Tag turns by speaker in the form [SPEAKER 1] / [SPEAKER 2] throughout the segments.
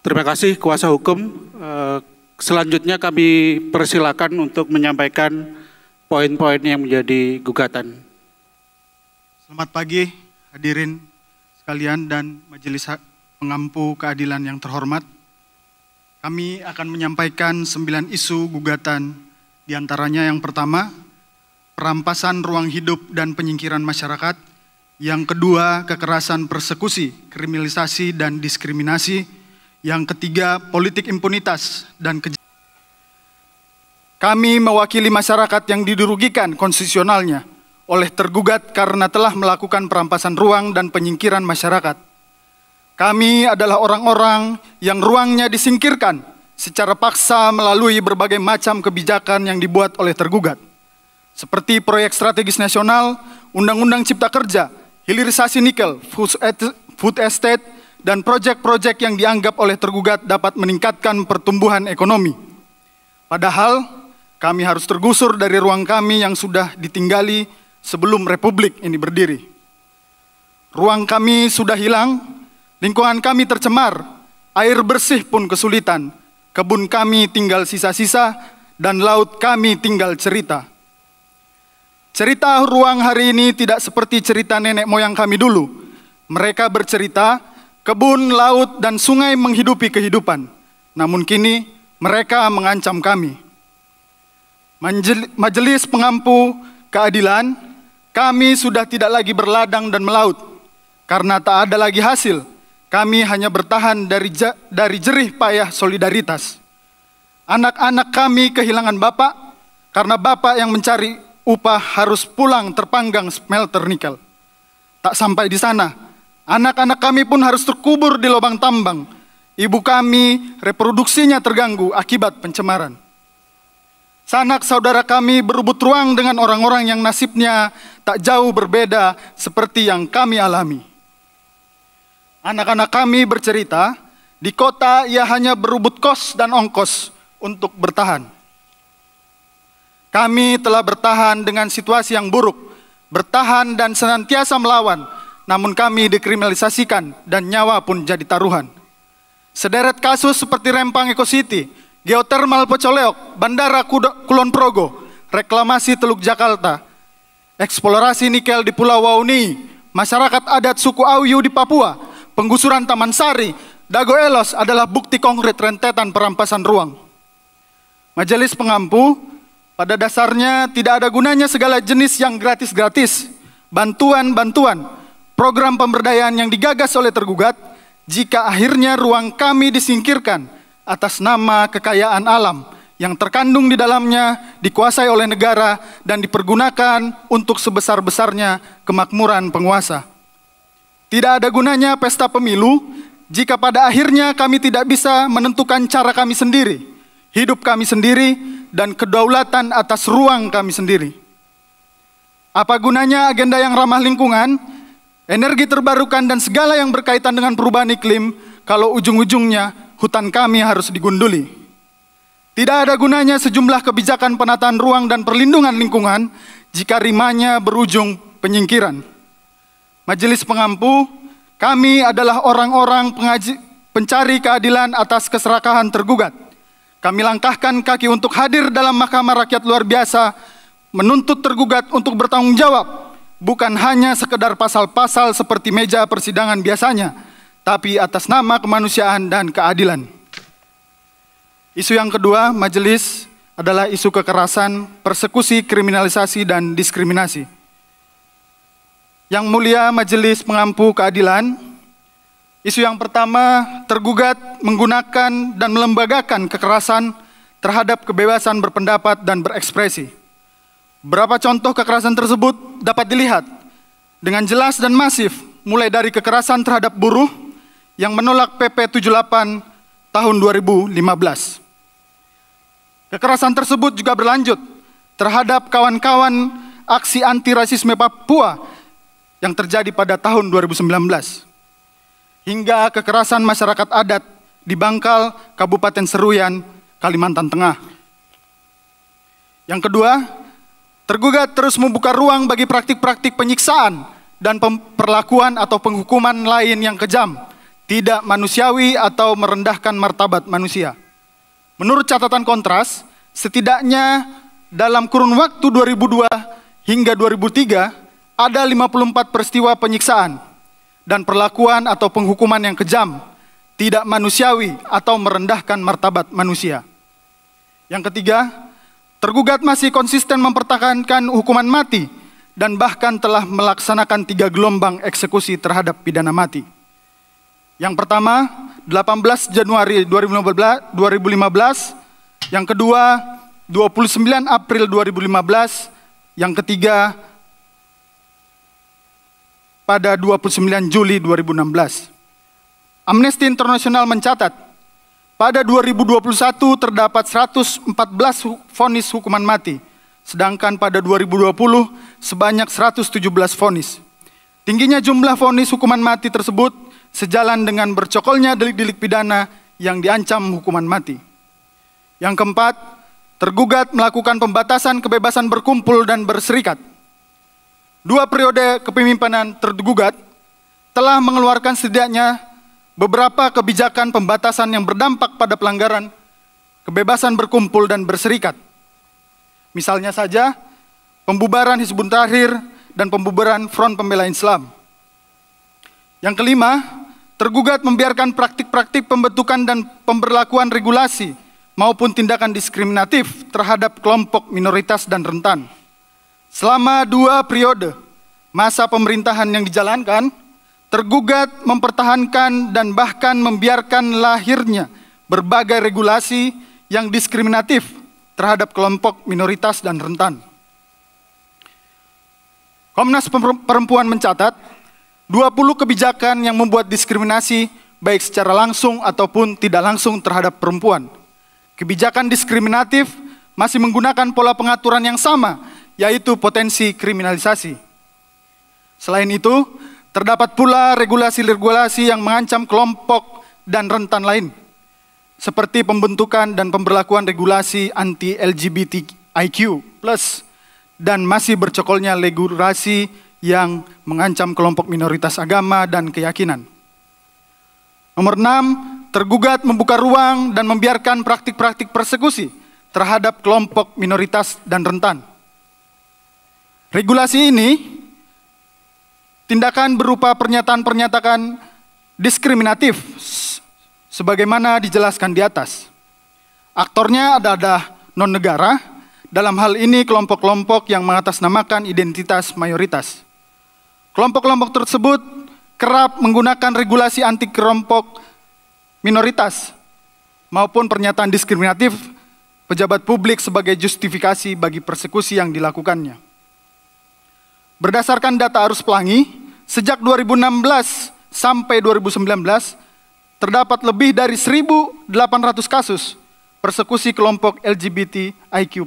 [SPEAKER 1] Terima kasih kuasa hukum. Selanjutnya kami persilakan untuk menyampaikan poin-poin yang menjadi gugatan.
[SPEAKER 2] Selamat pagi hadirin sekalian dan majelis pengampu keadilan yang terhormat. Kami akan menyampaikan 9 isu gugatan, diantaranya yang pertama, perampasan ruang hidup dan penyingkiran masyarakat. Yang kedua, kekerasan persekusi, kriminalisasi dan diskriminasi. Yang ketiga, politik impunitas dan kejahatan. Kami mewakili masyarakat yang dirugikan konstitusionalnya oleh tergugat karena telah melakukan perampasan ruang dan penyingkiran masyarakat. Kami adalah orang-orang yang ruangnya disingkirkan secara paksa melalui berbagai macam kebijakan yang dibuat oleh tergugat, seperti proyek strategis nasional, Undang-Undang Cipta Kerja, hilirisasi nikel, food estate, dan proyek-proyek yang dianggap oleh tergugat dapat meningkatkan pertumbuhan ekonomi. Padahal kami harus tergusur dari ruang kami yang sudah ditinggali sebelum Republik ini berdiri. Ruang kami sudah hilang, lingkungan kami tercemar, air bersih pun kesulitan, kebun kami tinggal sisa-sisa, dan laut kami tinggal cerita. Cerita ruang hari ini tidak seperti cerita nenek moyang kami dulu. Mereka bercerita, kebun, laut, dan sungai menghidupi kehidupan. Namun kini mereka mengancam kami. Majelis Pengampu Keadilan, kami sudah tidak lagi berladang dan melaut. Karena tak ada lagi hasil, kami hanya bertahan dari jerih payah solidaritas. Anak-anak kami kehilangan bapak, karena bapak yang mencari upah harus pulang terpanggang smelter nikel. Tak sampai di sana, anak-anak kami pun harus terkubur di lubang tambang. Ibu kami reproduksinya terganggu akibat pencemaran. Sanak saudara kami berebut ruang dengan orang-orang yang nasibnya tak jauh berbeda seperti yang kami alami. Anak-anak kami bercerita, di kota ia hanya berebut kos dan ongkos untuk bertahan. Kami telah bertahan dengan situasi yang buruk, bertahan dan senantiasa melawan, namun kami dikriminalisasikan dan nyawa pun jadi taruhan. Sederet kasus seperti Rempang Eco City, geotermal Pocoleok, Bandara Kulon Progo, reklamasi Teluk Jakarta, eksplorasi nikel di Pulau Wauni, masyarakat adat suku Auyu di Papua, penggusuran Taman Sari, Dago Elos adalah bukti konkret rentetan perampasan ruang. Majelis Pengampu, pada dasarnya tidak ada gunanya segala jenis yang gratis-gratis, bantuan-bantuan, program pemberdayaan yang digagas oleh tergugat, jika akhirnya ruang kami disingkirkan atas nama kekayaan alam yang terkandung di dalamnya dikuasai oleh negara dan dipergunakan untuk sebesar-besarnya kemakmuran penguasa. Tidak ada gunanya pesta pemilu jika pada akhirnya kami tidak bisa menentukan cara kami sendiri, hidup kami sendiri, dan kedaulatan atas ruang kami sendiri. Apa gunanya agenda yang ramah lingkungan, energi terbarukan, dan segala yang berkaitan dengan perubahan iklim kalau ujung-ujungnya hutan kami harus digunduli? Tidak ada gunanya sejumlah kebijakan penataan ruang dan perlindungan lingkungan jika rimanya berujung penyingkiran. Majelis Pengampu, kami adalah orang-orang pencari keadilan atas keserakahan tergugat. Kami langkahkan kaki untuk hadir dalam Mahkamah Rakyat luar biasa, menuntut tergugat untuk bertanggung jawab, bukan hanya sekedar pasal-pasal seperti meja persidangan biasanya, tapi atas nama kemanusiaan dan keadilan. Isu yang kedua, majelis, adalah isu kekerasan, persekusi, kriminalisasi, dan diskriminasi. Yang mulia Majelis Pengampu Keadilan, isu yang pertama, tergugat menggunakan dan melembagakan kekerasan terhadap kebebasan berpendapat dan berekspresi. Berapa contoh kekerasan tersebut dapat dilihat dengan jelas dan masif, mulai dari kekerasan terhadap buruh yang menolak PP 78 tahun 2015. Kekerasan tersebut juga berlanjut terhadap kawan-kawan aksi anti-rasisme Papua yang terjadi pada tahun 2019. Hingga kekerasan masyarakat adat di Bangkal, Kabupaten Seruyan, Kalimantan Tengah. Yang kedua, tergugat terus membuka ruang bagi praktik-praktik penyiksaan dan perlakuan atau penghukuman lain yang kejam, tidak manusiawi atau merendahkan martabat manusia. Menurut catatan Kontras, setidaknya dalam kurun waktu 2002 hingga 2003 ada 54 peristiwa penyiksaan dan perlakuan atau penghukuman yang kejam, tidak manusiawi atau merendahkan martabat manusia. Yang ketiga, tergugat masih konsisten mempertahankan hukuman mati dan bahkan telah melaksanakan 3 gelombang eksekusi terhadap pidana mati. Yang pertama, 18 Januari 2015, yang kedua, 29 April 2015, yang ketiga, pada 29 Juli 2016. Amnesty International mencatat, pada 2021 terdapat 114 vonis hukuman mati, sedangkan pada 2020 sebanyak 117 vonis. Tingginya jumlah vonis hukuman mati tersebut sejalan dengan bercokolnya delik-delik pidana yang diancam hukuman mati. Yang keempat, tergugat melakukan pembatasan kebebasan berkumpul dan berserikat. 2 periode kepemimpinan tergugat telah mengeluarkan setidaknya beberapa kebijakan pembatasan yang berdampak pada pelanggaran kebebasan berkumpul dan berserikat. Misalnya saja, pembubaran Hizbut Tahrir dan pembubaran Front Pembela Islam. Yang kelima, tergugat membiarkan praktik-praktik pembentukan dan pemberlakuan regulasi maupun tindakan diskriminatif terhadap kelompok minoritas dan rentan. Selama 2 periode masa pemerintahan yang dijalankan, tergugat mempertahankan dan bahkan membiarkan lahirnya berbagai regulasi yang diskriminatif terhadap kelompok minoritas dan rentan. Komnas Perempuan mencatat 20 kebijakan yang membuat diskriminasi baik secara langsung ataupun tidak langsung terhadap perempuan. Kebijakan diskriminatif masih menggunakan pola pengaturan yang sama, yaitu potensi kriminalisasi. Selain itu, terdapat pula regulasi-regulasi yang mengancam kelompok dan rentan lain, seperti pembentukan dan pemberlakuan regulasi anti-LGBTIQ+, dan masih bercokolnya regulasi yang mengancam kelompok minoritas agama dan keyakinan. Nomor 6, tergugat membuka ruang dan membiarkan praktik-praktik persekusi terhadap kelompok minoritas dan rentan. Regulasi ini, tindakan berupa pernyataan-pernyataan diskriminatif, sebagaimana dijelaskan di atas. Aktornya adalah non-negara, dalam hal ini kelompok-kelompok yang mengatasnamakan identitas mayoritas. Kelompok-kelompok tersebut kerap menggunakan regulasi anti kelompok minoritas maupun pernyataan diskriminatif pejabat publik sebagai justifikasi bagi persekusi yang dilakukannya. Berdasarkan data Arus Pelangi, sejak 2016 sampai 2019, terdapat lebih dari 1.800 kasus persekusi kelompok LGBTIQ+.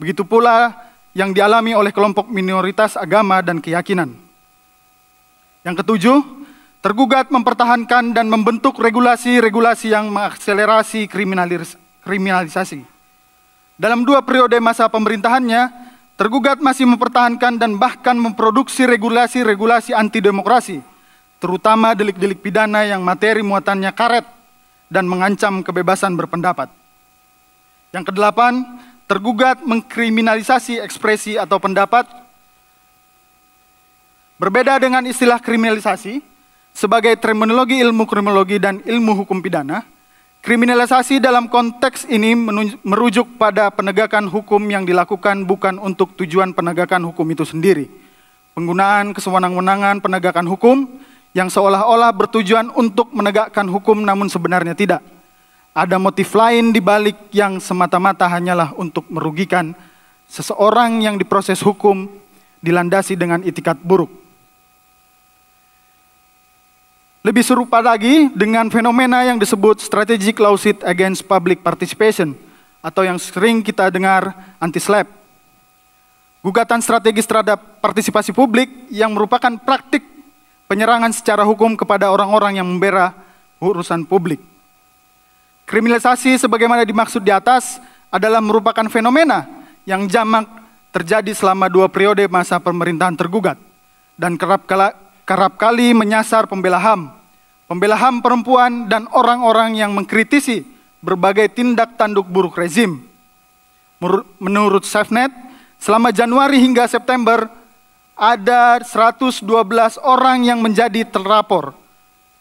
[SPEAKER 2] Begitu pula yang dialami oleh kelompok minoritas agama dan keyakinan. Yang ketujuh, tergugat mempertahankan dan membentuk regulasi-regulasi yang mengakselerasi kriminalisasi. Dalam 2 periode masa pemerintahannya, tergugat masih mempertahankan dan bahkan memproduksi regulasi-regulasi anti-demokrasi, terutama delik-delik pidana yang materi muatannya karet dan mengancam kebebasan berpendapat. Yang kedelapan, tergugat mengkriminalisasi ekspresi atau pendapat. Berbeda dengan istilah kriminalisasi, sebagai terminologi ilmu kriminologi dan ilmu hukum pidana, kriminalisasi dalam konteks ini merujuk pada penegakan hukum yang dilakukan bukan untuk tujuan penegakan hukum itu sendiri. Penggunaan kesewenang-wenangan penegakan hukum yang seolah-olah bertujuan untuk menegakkan hukum namun sebenarnya tidak. Ada motif lain di balik yang semata-mata hanyalah untuk merugikan seseorang yang diproses hukum dilandasi dengan itikat buruk. Lebih serupa lagi dengan fenomena yang disebut strategic lawsuit against public participation atau yang sering kita dengar anti-SLAPP. Gugatan strategis terhadap partisipasi publik yang merupakan praktik penyerangan secara hukum kepada orang-orang yang membela urusan publik. Kriminalisasi sebagaimana dimaksud di atas adalah merupakan fenomena yang jamak terjadi selama 2 periode masa pemerintahan tergugat dan kerap kali menyasar pembela HAM, pembela HAM perempuan, dan orang-orang yang mengkritisi berbagai tindak tanduk buruk rezim. Menurut SafeNet, selama Januari hingga September, ada 112 orang yang menjadi terlapor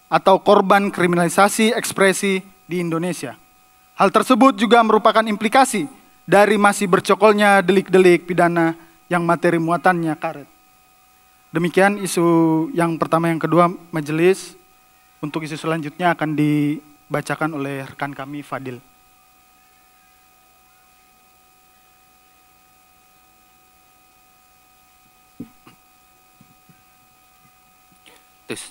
[SPEAKER 2] atau korban kriminalisasi ekspresi di Indonesia. Hal tersebut juga merupakan implikasi dari masih bercokolnya delik-delik pidana yang materi muatannya karet. Demikian isu yang pertama. Yang kedua, majelis. Untuk isu selanjutnya akan dibacakan oleh rekan kami, Fadil.
[SPEAKER 3] Tes.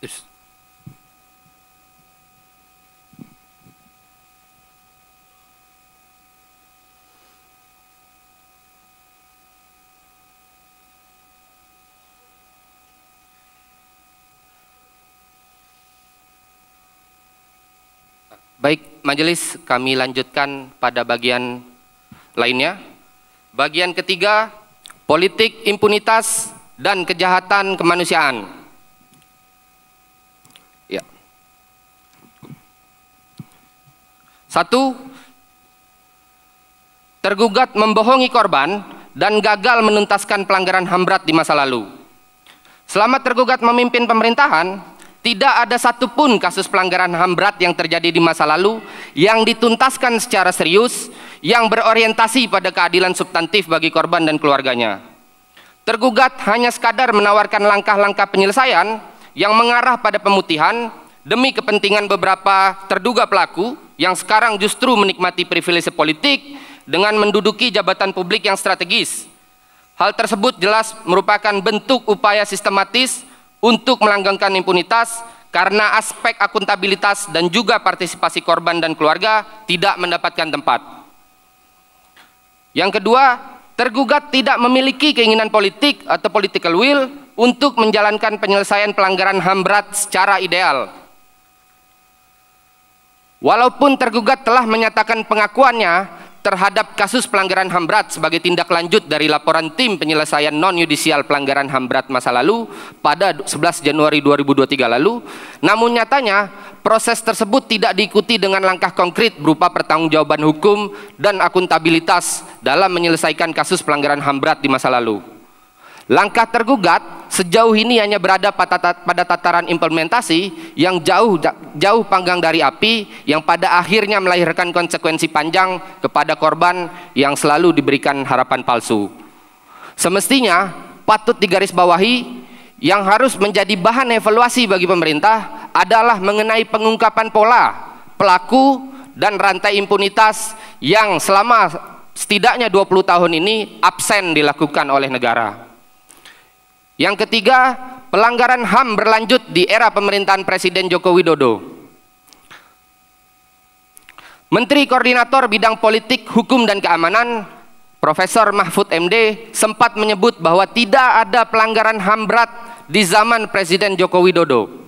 [SPEAKER 3] Tes. Baik, majelis, kami lanjutkan pada bagian lainnya. Bagian ketiga, politik impunitas dan kejahatan kemanusiaan. Ya. 1. Tergugat membohongi korban dan gagal menuntaskan pelanggaran HAM berat di masa lalu. Selama tergugat memimpin pemerintahan, tidak ada satupun kasus pelanggaran HAM berat yang terjadi di masa lalu yang dituntaskan secara serius, yang berorientasi pada keadilan substantif bagi korban dan keluarganya. Tergugat hanya sekadar menawarkan langkah-langkah penyelesaian yang mengarah pada pemutihan demi kepentingan beberapa terduga pelaku yang sekarang justru menikmati privilege politik dengan menduduki jabatan publik yang strategis. Hal tersebut jelas merupakan bentuk upaya sistematis untuk melanggengkan impunitas karena aspek akuntabilitas dan juga partisipasi korban dan keluarga tidak mendapatkan tempat. Yang kedua, tergugat tidak memiliki keinginan politik atau political will untuk menjalankan penyelesaian pelanggaran HAM berat secara ideal. Walaupun tergugat telah menyatakan pengakuannya terhadap kasus pelanggaran HAM berat sebagai tindak lanjut dari laporan tim penyelesaian non-yudisial pelanggaran HAM berat masa lalu pada 11 Januari 2023 lalu, namun nyatanya proses tersebut tidak diikuti dengan langkah konkret berupa pertanggungjawaban hukum dan akuntabilitas dalam menyelesaikan kasus pelanggaran HAM berat di masa lalu. Langkah tergugat sejauh ini hanya berada pada tataran implementasi yang jauh panggang dari api, yang pada akhirnya melahirkan konsekuensi panjang kepada korban yang selalu diberikan harapan palsu. Semestinya patut digarisbawahi, yang harus menjadi bahan evaluasi bagi pemerintah adalah mengenai pengungkapan pola, pelaku, dan rantai impunitas yang selama setidaknya 20 tahun ini absen dilakukan oleh negara. Yang ketiga, pelanggaran HAM berlanjut di era pemerintahan Presiden Joko Widodo. Menteri Koordinator Bidang Politik, Hukum dan Keamanan, Profesor Mahfud MD, sempat menyebut bahwa tidak ada pelanggaran HAM berat di zaman Presiden Joko Widodo.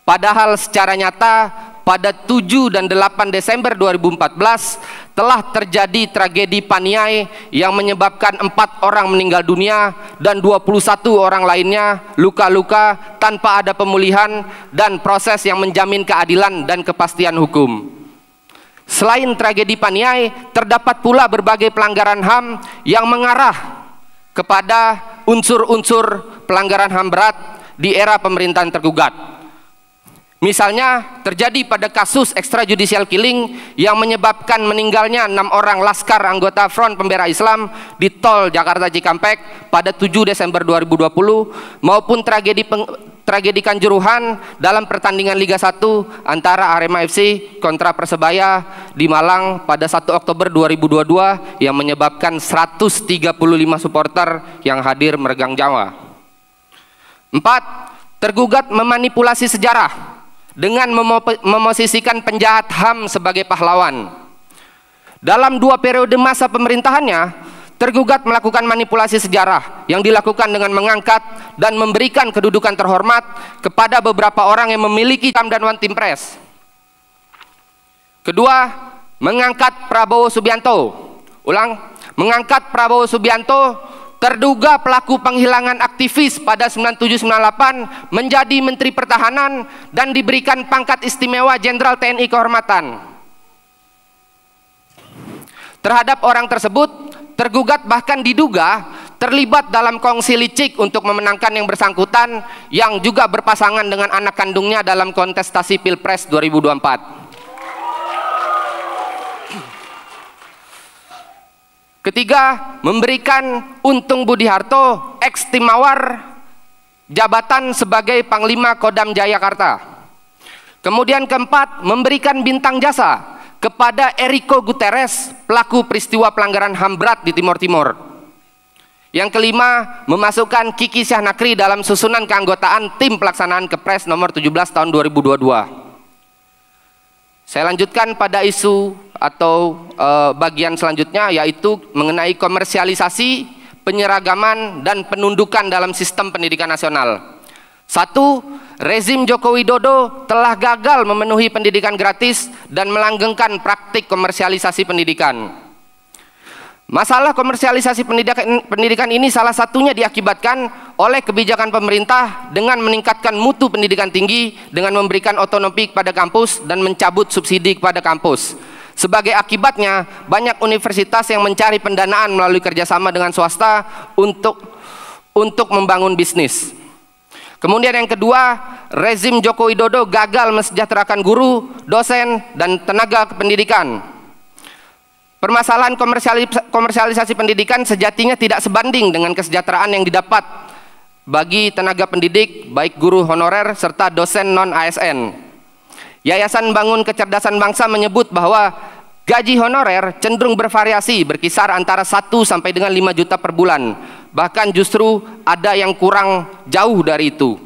[SPEAKER 3] Padahal secara nyata pada 7 dan 8 Desember 2014 telah terjadi tragedi Paniai yang menyebabkan 4 orang meninggal dunia dan 21 orang lainnya luka-luka tanpa ada pemulihan dan proses yang menjamin keadilan dan kepastian hukum. Selain tragedi Paniai, terdapat pula berbagai pelanggaran HAM yang mengarah kepada unsur-unsur pelanggaran HAM berat di era pemerintahan tergugat. Misalnya terjadi pada kasus extrajudicial killing yang menyebabkan meninggalnya 6 orang laskar anggota Front Pembela Islam di tol Jakarta Cikampek pada 7 Desember 2020, maupun tragedi Kanjuruhan dalam pertandingan Liga 1 antara Arema FC kontra Persebaya di Malang pada 1 Oktober 2022 yang menyebabkan 135 supporter yang hadir meregang nyawa. 4. Tergugat memanipulasi sejarah dengan memosisikan penjahat HAM sebagai pahlawan. Dalam 2 periode masa pemerintahannya, tergugat melakukan manipulasi sejarah yang dilakukan dengan mengangkat dan memberikan kedudukan terhormat kepada beberapa orang yang memiliki jam dan one team press. Kedua, mengangkat Prabowo Subianto. Ulang, mengangkat Prabowo Subianto, terduga pelaku penghilangan aktivis pada 9798 menjadi Menteri Pertahanan dan diberikan pangkat istimewa Jenderal TNI Kehormatan. Terhadap orang tersebut, tergugat bahkan diduga terlibat dalam kongsi licik untuk memenangkan yang bersangkutan yang juga berpasangan dengan anak kandungnya dalam kontestasi Pilpres 2024. Ketiga, memberikan Untung Budi Harto ex Tim Mawar jabatan sebagai Panglima Kodam Jayakarta. Kemudian keempat, memberikan bintang jasa kepada Eriko Guterres, pelaku peristiwa pelanggaran HAM berat di Timur Timur. Yang kelima, memasukkan Kiki Syahnakri dalam susunan keanggotaan tim pelaksanaan Kepres nomor 17 tahun 2022. Saya lanjutkan pada isu atau bagian selanjutnya, yaitu mengenai komersialisasi, penyeragaman, dan penundukan dalam sistem pendidikan nasional. Satu, rezim Joko Widodo telah gagal memenuhi pendidikan gratis dan melanggengkan praktik komersialisasi pendidikan. Masalah komersialisasi pendidikan ini salah satunya diakibatkan oleh kebijakan pemerintah dengan meningkatkan mutu pendidikan tinggi dengan memberikan otonomi kepada kampus dan mencabut subsidi kepada kampus. Sebagai akibatnya, banyak universitas yang mencari pendanaan melalui kerjasama dengan swasta untuk membangun bisnis. Kemudian yang kedua, rezim Joko Widodo gagal mensejahterakan guru, dosen, dan tenaga kependidikan. Permasalahan komersialisasi pendidikan sejatinya tidak sebanding dengan kesejahteraan yang didapat bagi tenaga pendidik, baik guru honorer serta dosen non-ASN. Yayasan Bangun Kecerdasan Bangsa menyebut bahwa gaji honorer cenderung bervariasi, berkisar antara 1 sampai dengan 5 juta per bulan. Bahkan justru ada yang kurang jauh dari itu.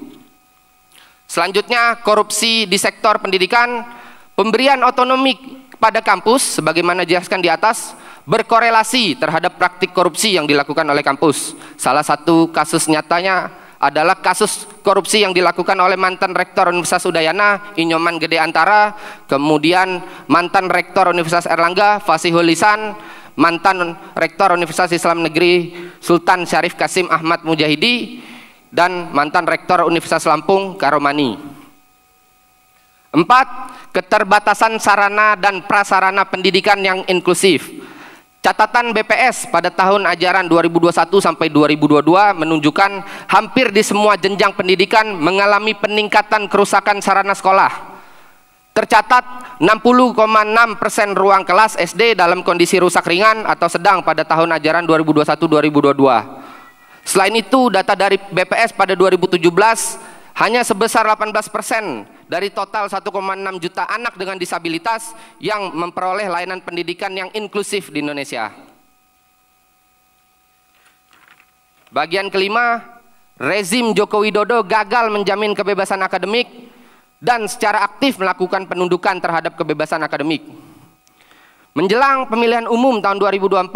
[SPEAKER 3] Selanjutnya, korupsi di sektor pendidikan. Pemberian otonomi pada kampus, sebagaimana dijelaskan di atas, berkorelasi terhadap praktik korupsi yang dilakukan oleh kampus. Salah satu kasus nyatanya adalah kasus korupsi yang dilakukan oleh mantan Rektor Universitas Udayana, Inyoman Gede Antara, kemudian mantan Rektor Universitas Erlangga, Fasihul Lisan, mantan Rektor Universitas Islam Negeri Sultan Syarif Kasim Ahmad Mujahidi, dan mantan Rektor Universitas Lampung Karomani. 4. Keterbatasan sarana dan prasarana pendidikan yang inklusif. Catatan BPS pada tahun ajaran 2021 sampai 2022 menunjukkan hampir di semua jenjang pendidikan mengalami peningkatan kerusakan sarana sekolah. Tercatat 60,6% ruang kelas SD dalam kondisi rusak ringan atau sedang pada tahun ajaran 2021-2022. Selain itu, data dari BPS pada 2017 hanya sebesar 18% dari total 1,6 juta anak dengan disabilitas yang memperoleh layanan pendidikan yang inklusif di Indonesia. Bagian kelima, rezim Joko Widodo gagal menjamin kebebasan akademik dan secara aktif melakukan penundukan terhadap kebebasan akademik. Menjelang pemilihan umum tahun 2024,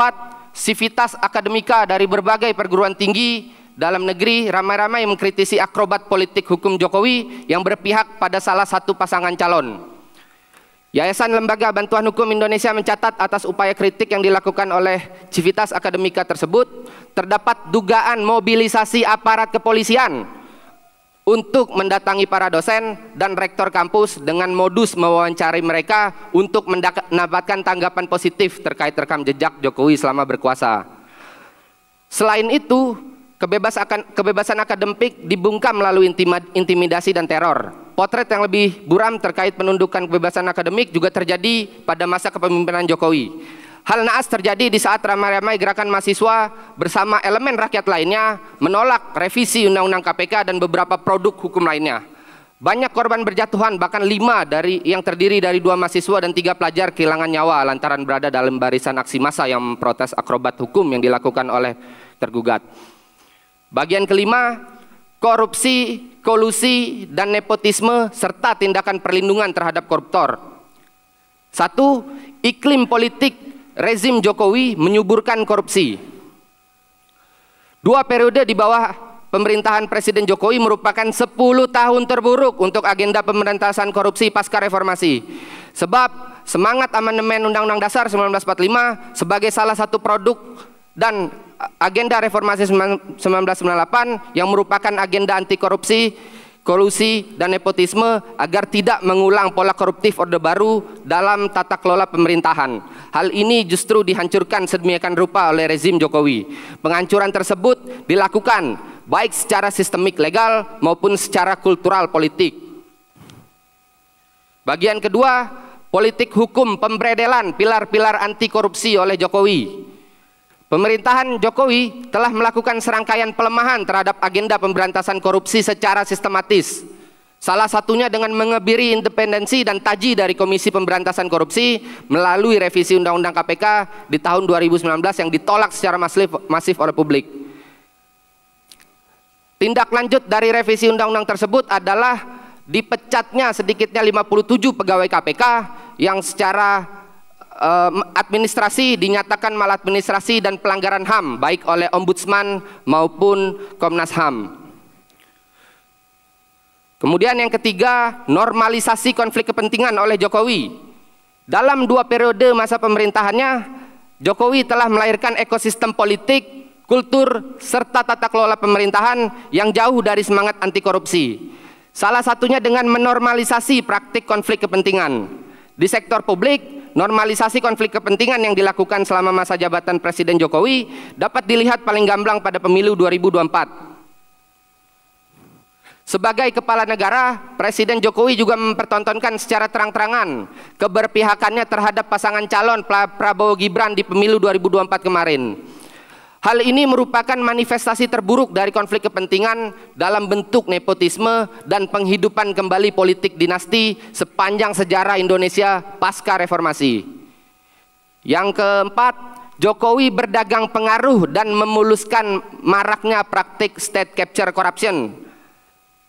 [SPEAKER 3] sivitas akademika dari berbagai perguruan tinggi dalam negeri ramai-ramai mengkritisi akrobat politik hukum Jokowi yang berpihak pada salah satu pasangan calon. Yayasan Lembaga Bantuan Hukum Indonesia mencatat atas upaya kritik yang dilakukan oleh civitas akademika tersebut, terdapat dugaan mobilisasi aparat kepolisian untuk mendatangi para dosen dan rektor kampus dengan modus mewawancari mereka untuk mendapatkan tanggapan positif terkait rekam jejak Jokowi selama berkuasa. Selain itu, kebebasan akademik dibungkam melalui intimidasi dan teror. Potret yang lebih buram terkait penundukan kebebasan akademik juga terjadi pada masa kepemimpinan Jokowi. Hal naas terjadi di saat ramai-ramai gerakan mahasiswa bersama elemen rakyat lainnya menolak revisi Undang-Undang KPK dan beberapa produk hukum lainnya. Banyak korban berjatuhan, bahkan 5 yang terdiri dari 2 mahasiswa dan 3 pelajar kehilangan nyawa lantaran berada dalam barisan aksi massa yang memprotes akrobat hukum yang dilakukan oleh tergugat. Bagian kelima, korupsi, kolusi, dan nepotisme serta tindakan perlindungan terhadap koruptor. 1. Iklim politik rezim Jokowi menyuburkan korupsi. 2 periode di bawah pemerintahan Presiden Jokowi merupakan 10 tahun terburuk untuk agenda pemberantasan korupsi pasca reformasi. Sebab semangat amandemen Undang-Undang Dasar 1945 sebagai salah satu produk dan agenda reformasi 1998 yang merupakan agenda anti korupsi, kolusi, dan nepotisme agar tidak mengulang pola koruptif Orde Baru dalam tata kelola pemerintahan. Hal ini justru dihancurkan sedemikian rupa oleh rezim Jokowi. Penghancuran tersebut dilakukan baik secara sistemik legal maupun secara kultural politik. Bagian kedua, politik hukum pemberedelan pilar-pilar anti korupsi oleh Jokowi. Pemerintahan Jokowi telah melakukan serangkaian pelemahan terhadap agenda pemberantasan korupsi secara sistematis. Salah satunya dengan mengebiri independensi dan taji dari Komisi Pemberantasan Korupsi melalui revisi Undang-Undang KPK di tahun 2019 yang ditolak secara masif oleh publik. Tindak lanjut dari revisi undang-undang tersebut adalah dipecatnya sedikitnya 57 pegawai KPK yang secara administrasi dinyatakan maladministrasi dan pelanggaran HAM baik oleh Ombudsman maupun Komnas HAM. Kemudian yang ketiga, normalisasi konflik kepentingan oleh Jokowi. Dalam 2 periode masa pemerintahannya, Jokowi telah melahirkan ekosistem politik, kultur, serta tata kelola pemerintahan yang jauh dari semangat anti korupsi. Salah satunya dengan menormalisasi praktik konflik kepentingan. Di sektor publik, normalisasi konflik kepentingan yang dilakukan selama masa jabatan Presiden Jokowi dapat dilihat paling gamblang pada pemilu 2024. Sebagai kepala negara, Presiden Jokowi juga mempertontonkan secara terang-terangan keberpihakannya terhadap pasangan calon Prabowo Gibran di pemilu 2024 kemarin. Hal ini merupakan manifestasi terburuk dari konflik kepentingan dalam bentuk nepotisme dan penghidupan kembali politik dinasti sepanjang sejarah Indonesia pasca reformasi. Yang keempat, Jokowi berdagang pengaruh dan memuluskan maraknya praktik state capture corruption.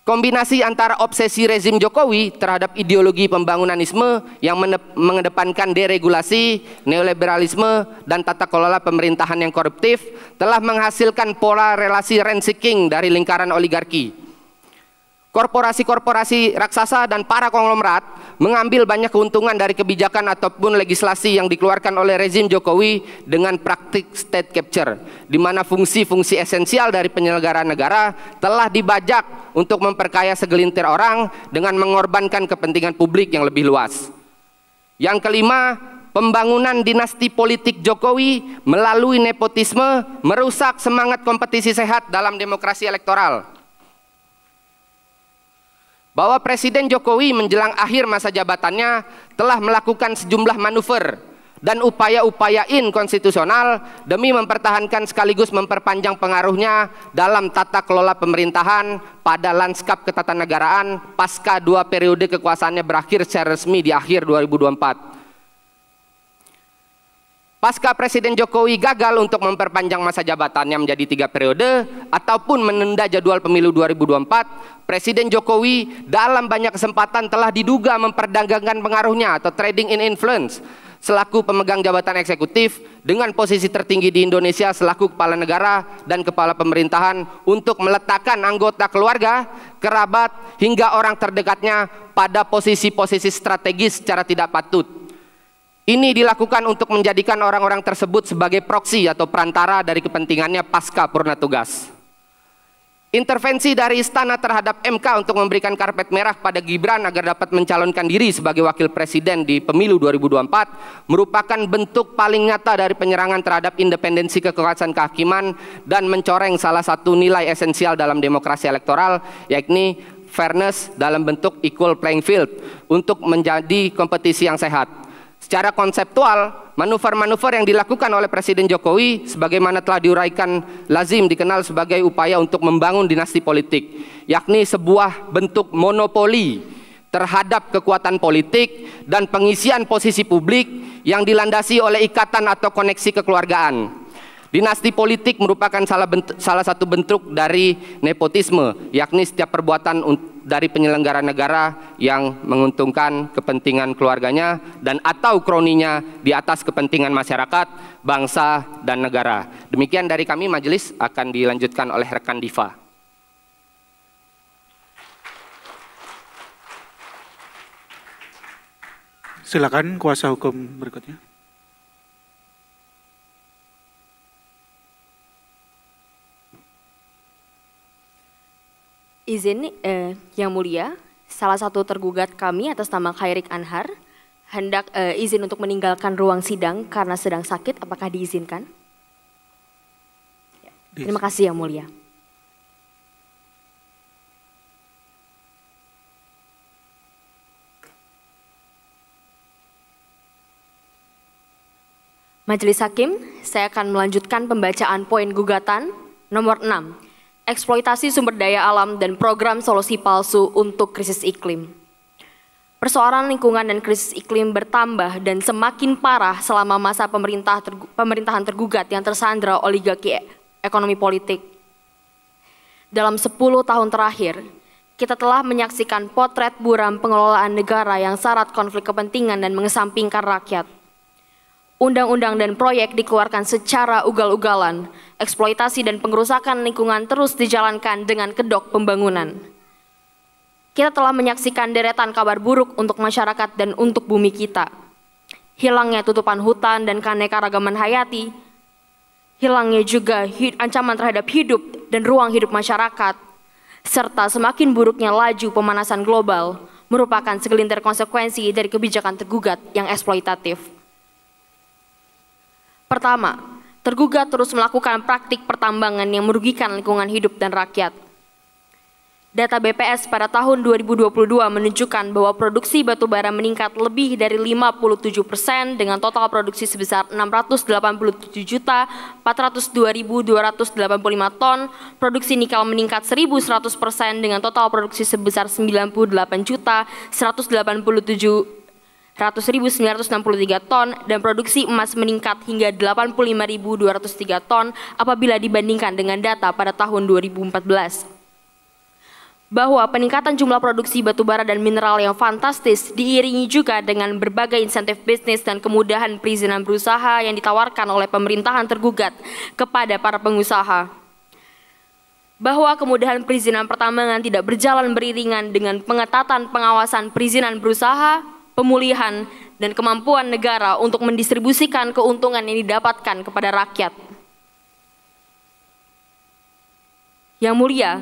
[SPEAKER 3] Kombinasi antara obsesi rezim Jokowi terhadap ideologi pembangunanisme yang mengedepankan deregulasi, neoliberalisme, dan tata kelola pemerintahan yang koruptif telah menghasilkan pola relasi rent seeking dari lingkaran oligarki. Korporasi-korporasi raksasa dan para konglomerat mengambil banyak keuntungan dari kebijakan ataupun legislasi yang dikeluarkan oleh rezim Jokowi dengan praktik state capture, di mana fungsi-fungsi esensial dari penyelenggaraan negara telah dibajak untuk memperkaya segelintir orang dengan mengorbankan kepentingan publik yang lebih luas. Yang kelima, pembangunan dinasti politik Jokowi melalui nepotisme merusak semangat kompetisi sehat dalam demokrasi elektoral. Bahwa Presiden Jokowi menjelang akhir masa jabatannya telah melakukan sejumlah manuver dan upaya-upaya inkonstitusional demi mempertahankan sekaligus memperpanjang pengaruhnya dalam tata kelola pemerintahan pada lanskap ketatanegaraan pasca 2 periode kekuasaannya berakhir secara resmi di akhir 2024. Pasca Presiden Jokowi gagal untuk memperpanjang masa jabatannya menjadi 3 periode ataupun menunda jadwal pemilu 2024, Presiden Jokowi dalam banyak kesempatan telah diduga memperdagangkan pengaruhnya atau trading in influence selaku pemegang jabatan eksekutif dengan posisi tertinggi di Indonesia selaku kepala negara dan kepala pemerintahan untuk meletakkan anggota keluarga, kerabat, hingga orang terdekatnya pada posisi-posisi strategis secara tidak patut. Ini dilakukan untuk menjadikan orang-orang tersebut sebagai proksi atau perantara dari kepentingannya pasca purna tugas. Intervensi dari istana terhadap MK untuk memberikan karpet merah pada Gibran agar dapat mencalonkan diri sebagai wakil presiden di pemilu 2024 merupakan bentuk paling nyata dari penyerangan terhadap independensi kekuasaan kehakiman dan mencoreng salah satu nilai esensial dalam demokrasi elektoral, yakni fairness dalam bentuk equal playing field untuk menjadi kompetisi yang sehat. Secara konseptual, manuver-manuver yang dilakukan oleh Presiden Jokowi sebagaimana telah diuraikan lazim dikenal sebagai upaya untuk membangun dinasti politik, yakni sebuah bentuk monopoli terhadap kekuatan politik dan pengisian posisi publik yang dilandasi oleh ikatan atau koneksi kekeluargaan. Dinasti politik merupakan salah satu bentuk dari nepotisme, yakni setiap perbuatan dari penyelenggara negara yang menguntungkan kepentingan keluarganya dan atau kroninya di atas kepentingan masyarakat, bangsa, dan negara. Demikian dari kami, majelis akan dilanjutkan oleh rekan Diva.
[SPEAKER 1] Silakan kuasa hukum berikutnya.
[SPEAKER 4] Izin, Yang Mulia, salah satu tergugat kami atas nama Khairik Anhar hendak izin untuk meninggalkan ruang sidang karena sedang sakit. Apakah diizinkan? Terima kasih Yang Mulia. Majelis Hakim, saya akan melanjutkan pembacaan poin gugatan nomor 6. Eksploitasi sumber daya alam dan program solusi palsu untuk krisis iklim. Persoalan lingkungan dan krisis iklim bertambah dan semakin parah selama masa pemerintahan tergugat yang tersandra oligarki ekonomi politik. Dalam 10 tahun terakhir, kita telah menyaksikan potret buram pengelolaan negara yang syarat konflik kepentingan dan mengesampingkan rakyat. Undang-undang dan proyek dikeluarkan secara ugal-ugalan, eksploitasi dan pengerusakan lingkungan terus dijalankan dengan kedok pembangunan. Kita telah menyaksikan deretan kabar buruk untuk masyarakat dan untuk bumi kita. Hilangnya tutupan hutan dan keanekaragaman hayati, hilangnya juga ancaman terhadap hidup dan ruang hidup masyarakat, serta semakin buruknya laju pemanasan global merupakan segelintir konsekuensi dari kebijakan tergugat yang eksploitatif. Pertama, tergugat terus melakukan praktik pertambangan yang merugikan lingkungan hidup dan rakyat. Data BPS pada tahun 2022 menunjukkan bahwa produksi batubara meningkat lebih dari 57% dengan total produksi sebesar 687.402.285 ton, produksi nikel meningkat 1.100% dengan total produksi sebesar 98.187.100.963 ton dan produksi emas meningkat hingga 85.203 ton apabila dibandingkan dengan data pada tahun 2014. Bahwa peningkatan jumlah produksi batubara dan mineral yang fantastis diiringi juga dengan berbagai insentif bisnis dan kemudahan perizinan berusaha yang ditawarkan oleh pemerintahan tergugat kepada para pengusaha. Bahwa kemudahan perizinan pertambangan tidak berjalan beriringan dengan pengetatan pengawasan perizinan berusaha, pemulihan, dan kemampuan negara untuk mendistribusikan keuntungan yang didapatkan kepada rakyat. Yang Mulia,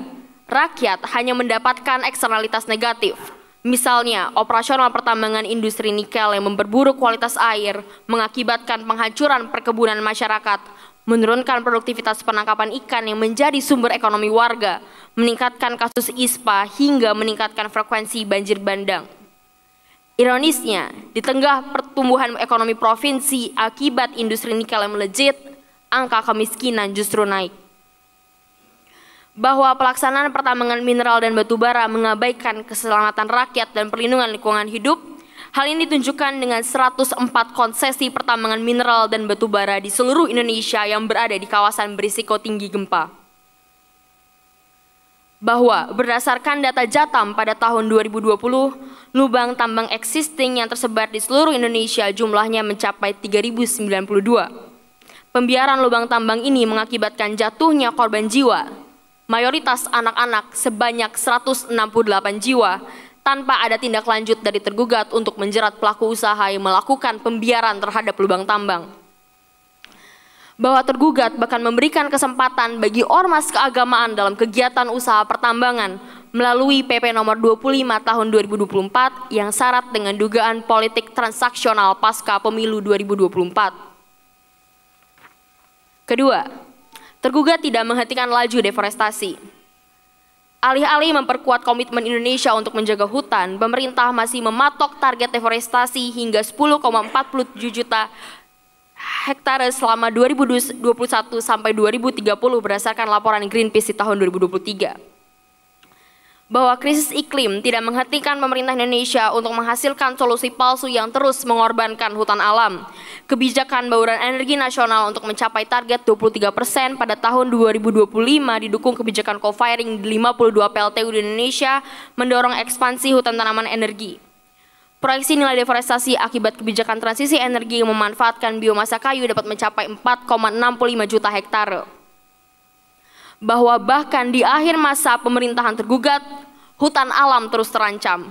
[SPEAKER 4] rakyat hanya mendapatkan eksternalitas negatif. Misalnya, operasional pertambangan industri nikel yang memperburuk kualitas air, mengakibatkan penghancuran perkebunan masyarakat, menurunkan produktivitas penangkapan ikan yang menjadi sumber ekonomi warga, meningkatkan kasus ISPA hingga meningkatkan frekuensi banjir bandang. Ironisnya, di tengah pertumbuhan ekonomi provinsi akibat industri nikel yang melejit, angka kemiskinan justru naik. Bahwa pelaksanaan pertambangan mineral dan batubara mengabaikan keselamatan rakyat dan perlindungan lingkungan hidup, hal ini ditunjukkan dengan 104 konsesi pertambangan mineral dan batubara di seluruh Indonesia yang berada di kawasan berisiko tinggi gempa. Bahwa berdasarkan data Jatam pada tahun 2020, lubang tambang existing yang tersebar di seluruh Indonesia jumlahnya mencapai 3.092. Pembiaran lubang tambang ini mengakibatkan jatuhnya korban jiwa, mayoritas anak-anak sebanyak 168 jiwa, tanpa ada tindak lanjut dari tergugat untuk menjerat pelaku usaha yang melakukan pembiaran terhadap lubang tambang. Bahwa tergugat bahkan memberikan kesempatan bagi ormas keagamaan dalam kegiatan usaha pertambangan melalui PP nomor 25 tahun 2024 yang syarat dengan dugaan politik transaksional pasca pemilu 2024. Kedua, tergugat tidak menghentikan laju deforestasi. Alih-alih memperkuat komitmen Indonesia untuk menjaga hutan, pemerintah masih mematok target deforestasi hingga 10,47 juta hektare selama 2021 sampai 2030 berdasarkan laporan Greenpeace di tahun 2023. Bahwa krisis iklim tidak menghentikan pemerintah Indonesia untuk menghasilkan solusi palsu yang terus mengorbankan hutan alam. Kebijakan bauran energi nasional untuk mencapai target 23% pada tahun 2025 didukung kebijakan co-firing di 52 PLTU di Indonesia mendorong ekspansi hutan tanaman energi. Proyeksi nilai deforestasi akibat kebijakan transisi energi yang memanfaatkan biomasa kayu dapat mencapai 4,65 juta hektare. Bahwa bahkan di akhir masa pemerintahan tergugat, hutan alam terus terancam.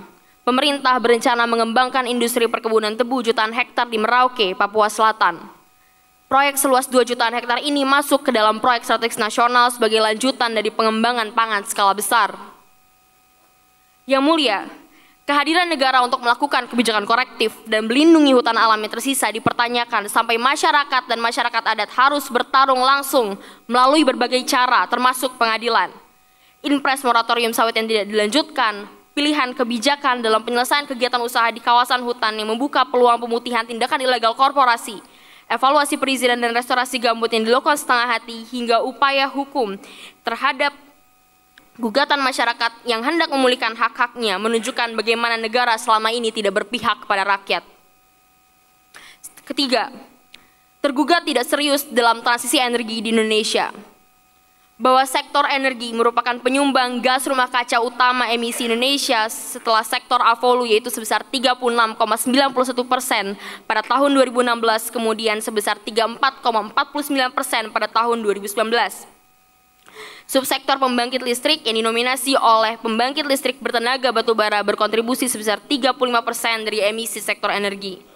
[SPEAKER 4] pemerintah berencana mengembangkan industri perkebunan tebu jutaan hektar di Merauke, Papua Selatan. Proyek seluas 2 jutaan hektar ini masuk ke dalam proyek strategis nasional sebagai lanjutan dari pengembangan pangan skala besar. Yang mulia, kehadiran negara untuk melakukan kebijakan korektif dan melindungi hutan alam yang tersisa dipertanyakan sampai masyarakat dan masyarakat adat harus bertarung langsung melalui berbagai cara termasuk pengadilan. Impres moratorium sawit yang tidak dilanjutkan, pilihan kebijakan dalam penyelesaian kegiatan usaha di kawasan hutan yang membuka peluang pemutihan tindakan ilegal korporasi, evaluasi perizinan dan restorasi gambut yang dilakukan setengah hati, hingga upaya hukum terhadap gugatan masyarakat yang hendak memulihkan hak-haknya menunjukkan bagaimana negara selama ini tidak berpihak kepada rakyat. Ketiga, tergugat tidak serius dalam transisi energi di Indonesia. Bahwa sektor energi merupakan penyumbang gas rumah kaca utama emisi Indonesia setelah sektor avolu, yaitu sebesar 36,91% pada tahun 2016, kemudian sebesar 34,49% pada tahun 2019. Subsektor pembangkit listrik yang dinominasi oleh pembangkit listrik bertenaga batubara berkontribusi sebesar 35% dari emisi sektor energi.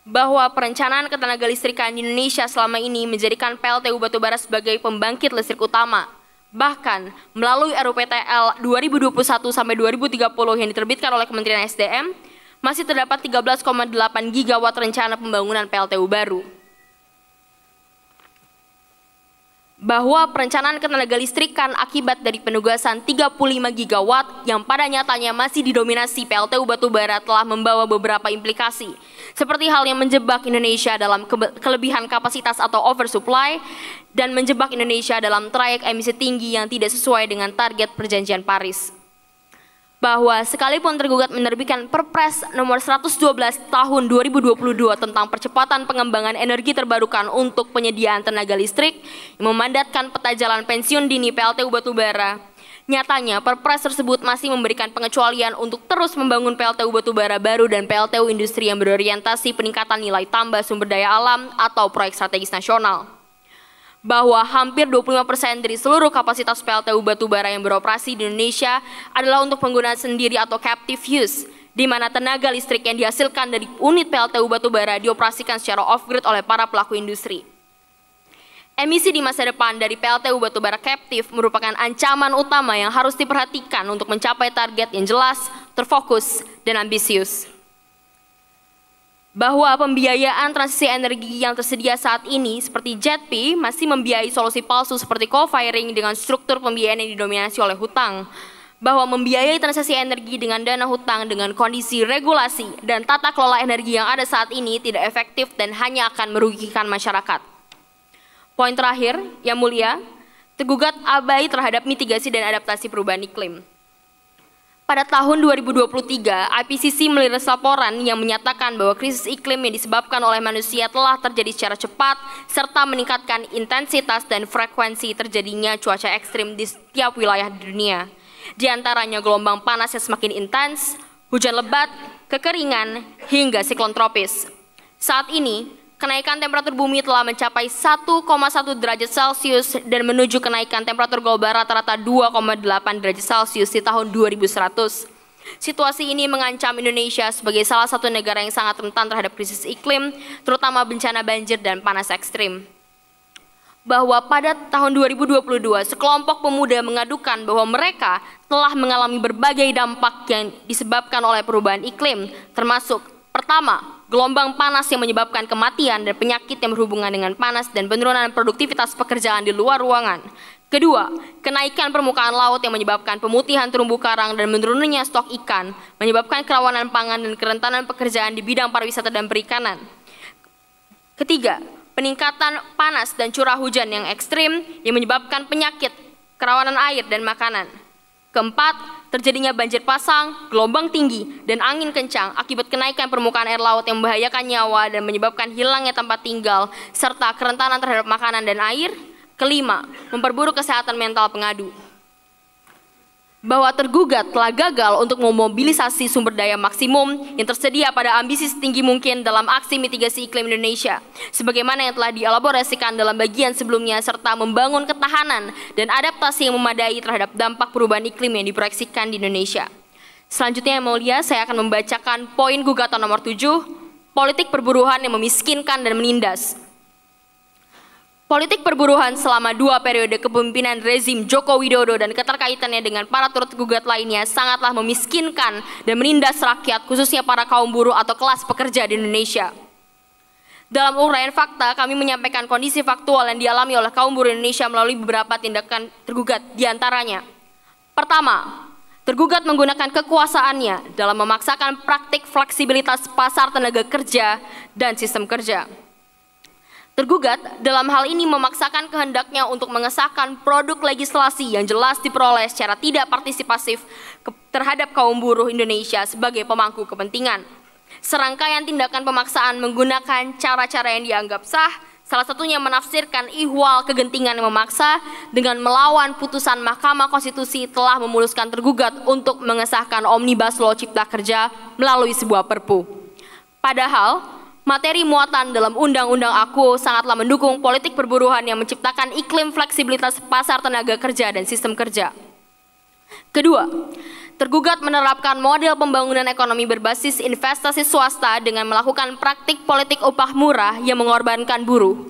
[SPEAKER 4] Bahwa perencanaan ketenaga listrikan di Indonesia selama ini menjadikan PLTU batubara sebagai pembangkit listrik utama. Bahkan melalui RUPTL 2021 sampai 2030 yang diterbitkan oleh Kementerian SDM, masih terdapat 13,8 gigawatt rencana pembangunan PLTU baru. Bahwa perencanaan ketenaga listrikan akibat dari penugasan 35 gigawatt yang pada nyatanya masih didominasi PLTU batubara telah membawa beberapa implikasi, seperti hal yang menjebak Indonesia dalam kelebihan kapasitas atau oversupply dan menjebak Indonesia dalam trayek emisi tinggi yang tidak sesuai dengan target perjanjian Paris. Bahwa sekalipun tergugat menerbitkan Perpres nomor 112 tahun 2022 tentang percepatan pengembangan energi terbarukan untuk penyediaan tenaga listrik yang memandatkan peta jalan pensiun dini PLTU batubara, nyatanya Perpres tersebut masih memberikan pengecualian untuk terus membangun PLTU batubara baru dan PLTU industri yang berorientasi peningkatan nilai tambah sumber daya alam atau proyek strategis nasional. Bahwa hampir 25% dari seluruh kapasitas PLTU batubara yang beroperasi di Indonesia adalah untuk penggunaan sendiri atau captive use, di mana tenaga listrik yang dihasilkan dari unit PLTU batubara dioperasikan secara off-grid oleh para pelaku industri. Emisi di masa depan dari PLTU batubara captive merupakan ancaman utama yang harus diperhatikan untuk mencapai target yang jelas, terfokus, dan ambisius. Bahwa pembiayaan transisi energi yang tersedia saat ini seperti JETP masih membiayai solusi palsu seperti co-firing dengan struktur pembiayaan yang didominasi oleh hutang. Bahwa membiayai transisi energi dengan dana hutang dengan kondisi regulasi dan tata kelola energi yang ada saat ini tidak efektif dan hanya akan merugikan masyarakat. Poin terakhir, yang mulia, tergugat abai terhadap mitigasi dan adaptasi perubahan iklim. Pada tahun 2023, IPCC merilis laporan yang menyatakan bahwa krisis iklim yang disebabkan oleh manusia telah terjadi secara cepat serta meningkatkan intensitas dan frekuensi terjadinya cuaca ekstrim di setiap wilayah di dunia. Di antaranya gelombang panas yang semakin intens, hujan lebat, kekeringan, hingga siklon tropis. Saat ini, kenaikan temperatur bumi telah mencapai 1,1 derajat Celcius dan menuju kenaikan temperatur global rata-rata 2,8 derajat Celcius di tahun 2100. Situasi ini mengancam Indonesia sebagai salah satu negara yang sangat rentan terhadap krisis iklim, terutama bencana banjir dan panas ekstrim. Bahwa pada tahun 2022, sekelompok pemuda mengadukan bahwa mereka telah mengalami berbagai dampak yang disebabkan oleh perubahan iklim, termasuk pertama, gelombang panas yang menyebabkan kematian dan penyakit yang berhubungan dengan panas dan penurunan produktivitas pekerjaan di luar ruangan. Kedua, kenaikan permukaan laut yang menyebabkan pemutihan terumbu karang dan menurunnya stok ikan, menyebabkan kerawanan pangan dan kerentanan pekerjaan di bidang pariwisata dan perikanan. Ketiga, peningkatan panas dan curah hujan yang ekstrim yang menyebabkan penyakit, kerawanan air dan makanan. Keempat, terjadinya banjir pasang, gelombang tinggi, dan angin kencang akibat kenaikan permukaan air laut yang membahayakan nyawa dan menyebabkan hilangnya tempat tinggal, serta kerentanan terhadap makanan dan air. Kelima, memperburuk kesehatan mental pengadu. Bahwa tergugat telah gagal untuk memobilisasi sumber daya maksimum yang tersedia pada ambisi setinggi mungkin dalam aksi mitigasi iklim Indonesia, sebagaimana yang telah dielaborasikan dalam bagian sebelumnya, serta membangun ketahanan dan adaptasi yang memadai terhadap dampak perubahan iklim yang diproyeksikan di Indonesia. Selanjutnya yang mulia, saya akan membacakan poin gugatan nomor 7, politik perburuhan yang memiskinkan dan menindas. Politik perburuhan selama 2 periode kepemimpinan rezim Joko Widodo dan keterkaitannya dengan para turut gugat lainnya sangatlah memiskinkan dan menindas rakyat, khususnya para kaum buruh atau kelas pekerja di Indonesia. Dalam uraian fakta, kami menyampaikan kondisi faktual yang dialami oleh kaum buruh Indonesia melalui beberapa tindakan tergugat, diantaranya. Pertama, tergugat menggunakan kekuasaannya dalam memaksakan praktik fleksibilitas pasar tenaga kerja dan sistem kerja. Tergugat dalam hal ini memaksakan kehendaknya untuk mengesahkan produk legislasi yang jelas diperoleh secara tidak partisipatif terhadap kaum buruh Indonesia sebagai pemangku kepentingan. Serangkaian tindakan pemaksaan menggunakan cara-cara yang dianggap sah, salah satunya menafsirkan ihwal kegentingan yang memaksa dengan melawan putusan Mahkamah Konstitusi telah memuluskan tergugat untuk mengesahkan Omnibus Law Cipta Kerja melalui sebuah perpu. Padahal, materi muatan dalam Undang-Undang AKU sangatlah mendukung politik perburuhan yang menciptakan iklim fleksibilitas pasar tenaga kerja dan sistem kerja. Kedua, tergugat menerapkan model pembangunan ekonomi berbasis investasi swasta dengan melakukan praktik politik upah murah yang mengorbankan buruh.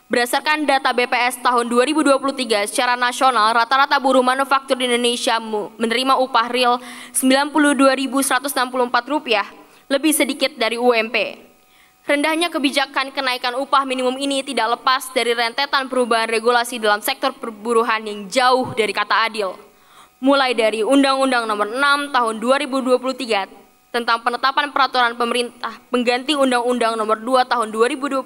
[SPEAKER 4] Berdasarkan data BPS tahun 2023, secara nasional rata-rata buruh manufaktur di Indonesia menerima upah real Rp92.164, lebih sedikit dari UMP. Rendahnya kebijakan kenaikan upah minimum ini tidak lepas dari rentetan perubahan regulasi dalam sektor perburuhan yang jauh dari kata adil. Mulai dari Undang-Undang Nomor 6 Tahun 2023 tentang penetapan peraturan pemerintah pengganti Undang-Undang Nomor 2 Tahun 2022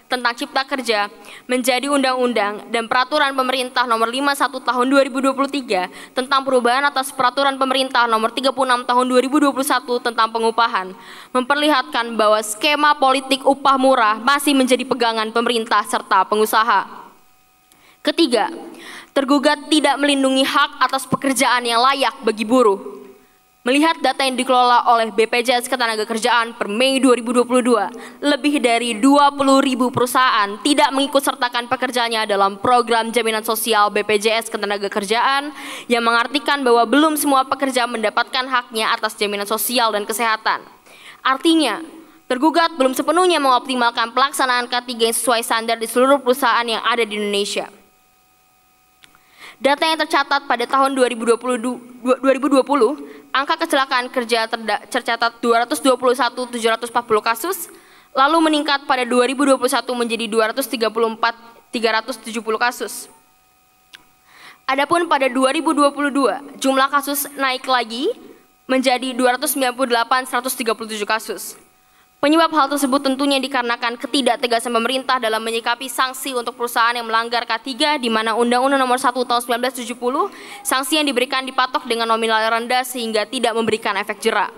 [SPEAKER 4] tentang Cipta Kerja menjadi Undang-Undang dan Peraturan Pemerintah Nomor 51 Tahun 2023 tentang perubahan atas Peraturan Pemerintah Nomor 36 Tahun 2021 tentang pengupahan, memperlihatkan bahwa skema politik upah murah masih menjadi pegangan pemerintah serta pengusaha. Ketiga, tergugat tidak melindungi hak atas pekerjaan yang layak bagi buruh. Melihat data yang dikelola oleh BPJS Ketenagakerjaan per Mei 2022, lebih dari 20.000 perusahaan tidak mengikutsertakan pekerjanya dalam program jaminan sosial BPJS Ketenagakerjaan yang mengartikan bahwa belum semua pekerja mendapatkan haknya atas jaminan sosial dan kesehatan. Artinya, tergugat belum sepenuhnya mengoptimalkan pelaksanaan K3 yang sesuai standar di seluruh perusahaan yang ada di Indonesia. Data yang tercatat pada tahun 2020, angka kecelakaan kerja tercatat 221.740 kasus, lalu meningkat pada 2021 menjadi 234.370 kasus. Adapun pada 2022, jumlah kasus naik lagi menjadi 298.137 kasus. Penyebab hal tersebut tentunya dikarenakan ketidaktegasan pemerintah dalam menyikapi sanksi untuk perusahaan yang melanggar K3, di mana Undang-Undang Nomor 1 Tahun 1970, sanksi yang diberikan dipatok dengan nominal rendah sehingga tidak memberikan efek jera.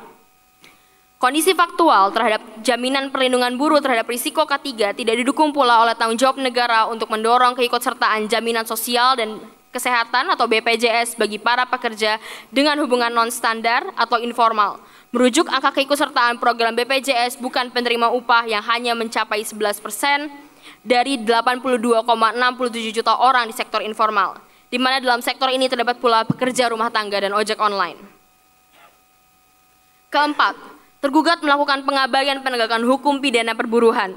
[SPEAKER 4] Kondisi faktual terhadap jaminan perlindungan buruh terhadap risiko K3 tidak didukung pula oleh tanggung jawab negara untuk mendorong keikutsertaan jaminan sosial dan kesehatan atau BPJS bagi para pekerja dengan hubungan non-standar atau informal. Merujuk angka keikutsertaan program BPJS bukan penerima upah yang hanya mencapai 11% dari 82,67 juta orang di sektor informal, di mana dalam sektor ini terdapat pula pekerja rumah tangga dan ojek online. Keempat, tergugat melakukan pengabaian penegakan hukum pidana perburuhan.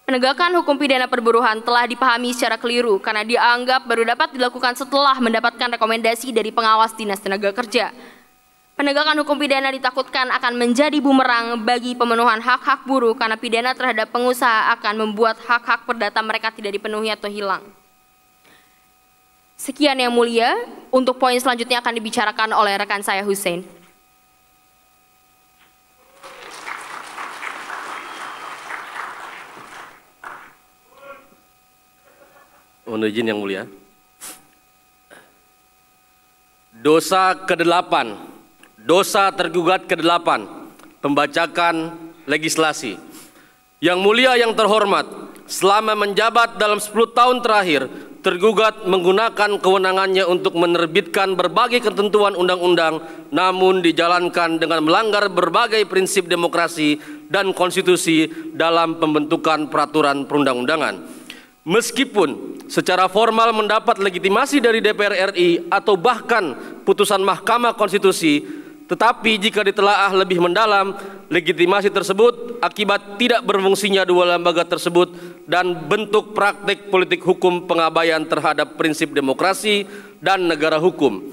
[SPEAKER 4] Penegakan hukum pidana perburuhan telah dipahami secara keliru karena dianggap baru dapat dilakukan setelah mendapatkan rekomendasi dari pengawas Dinas Tenaga Kerja. Penegakan hukum pidana ditakutkan akan menjadi bumerang bagi pemenuhan hak-hak buruh karena pidana terhadap pengusaha akan membuat hak-hak perdata mereka tidak dipenuhi atau hilang. Sekian yang mulia, untuk poin selanjutnya akan dibicarakan oleh rekan saya Hussein.
[SPEAKER 5] Mohon izin yang mulia. Dosa ke-8. Dosa tergugat ke-8, pembacakan legislasi. Yang mulia yang terhormat, selama menjabat dalam 10 tahun terakhir, tergugat menggunakan kewenangannya untuk menerbitkan berbagai ketentuan undang-undang, namun dijalankan dengan melanggar berbagai prinsip demokrasi dan konstitusi dalam pembentukan peraturan perundang-undangan. Meskipun secara formal mendapat legitimasi dari DPR RI atau bahkan putusan Mahkamah Konstitusi, Tetapi jika ditelaah lebih mendalam, legitimasi tersebut akibat tidak berfungsinya dua lembaga tersebut dan bentuk praktik politik hukum pengabaian terhadap prinsip demokrasi dan negara hukum.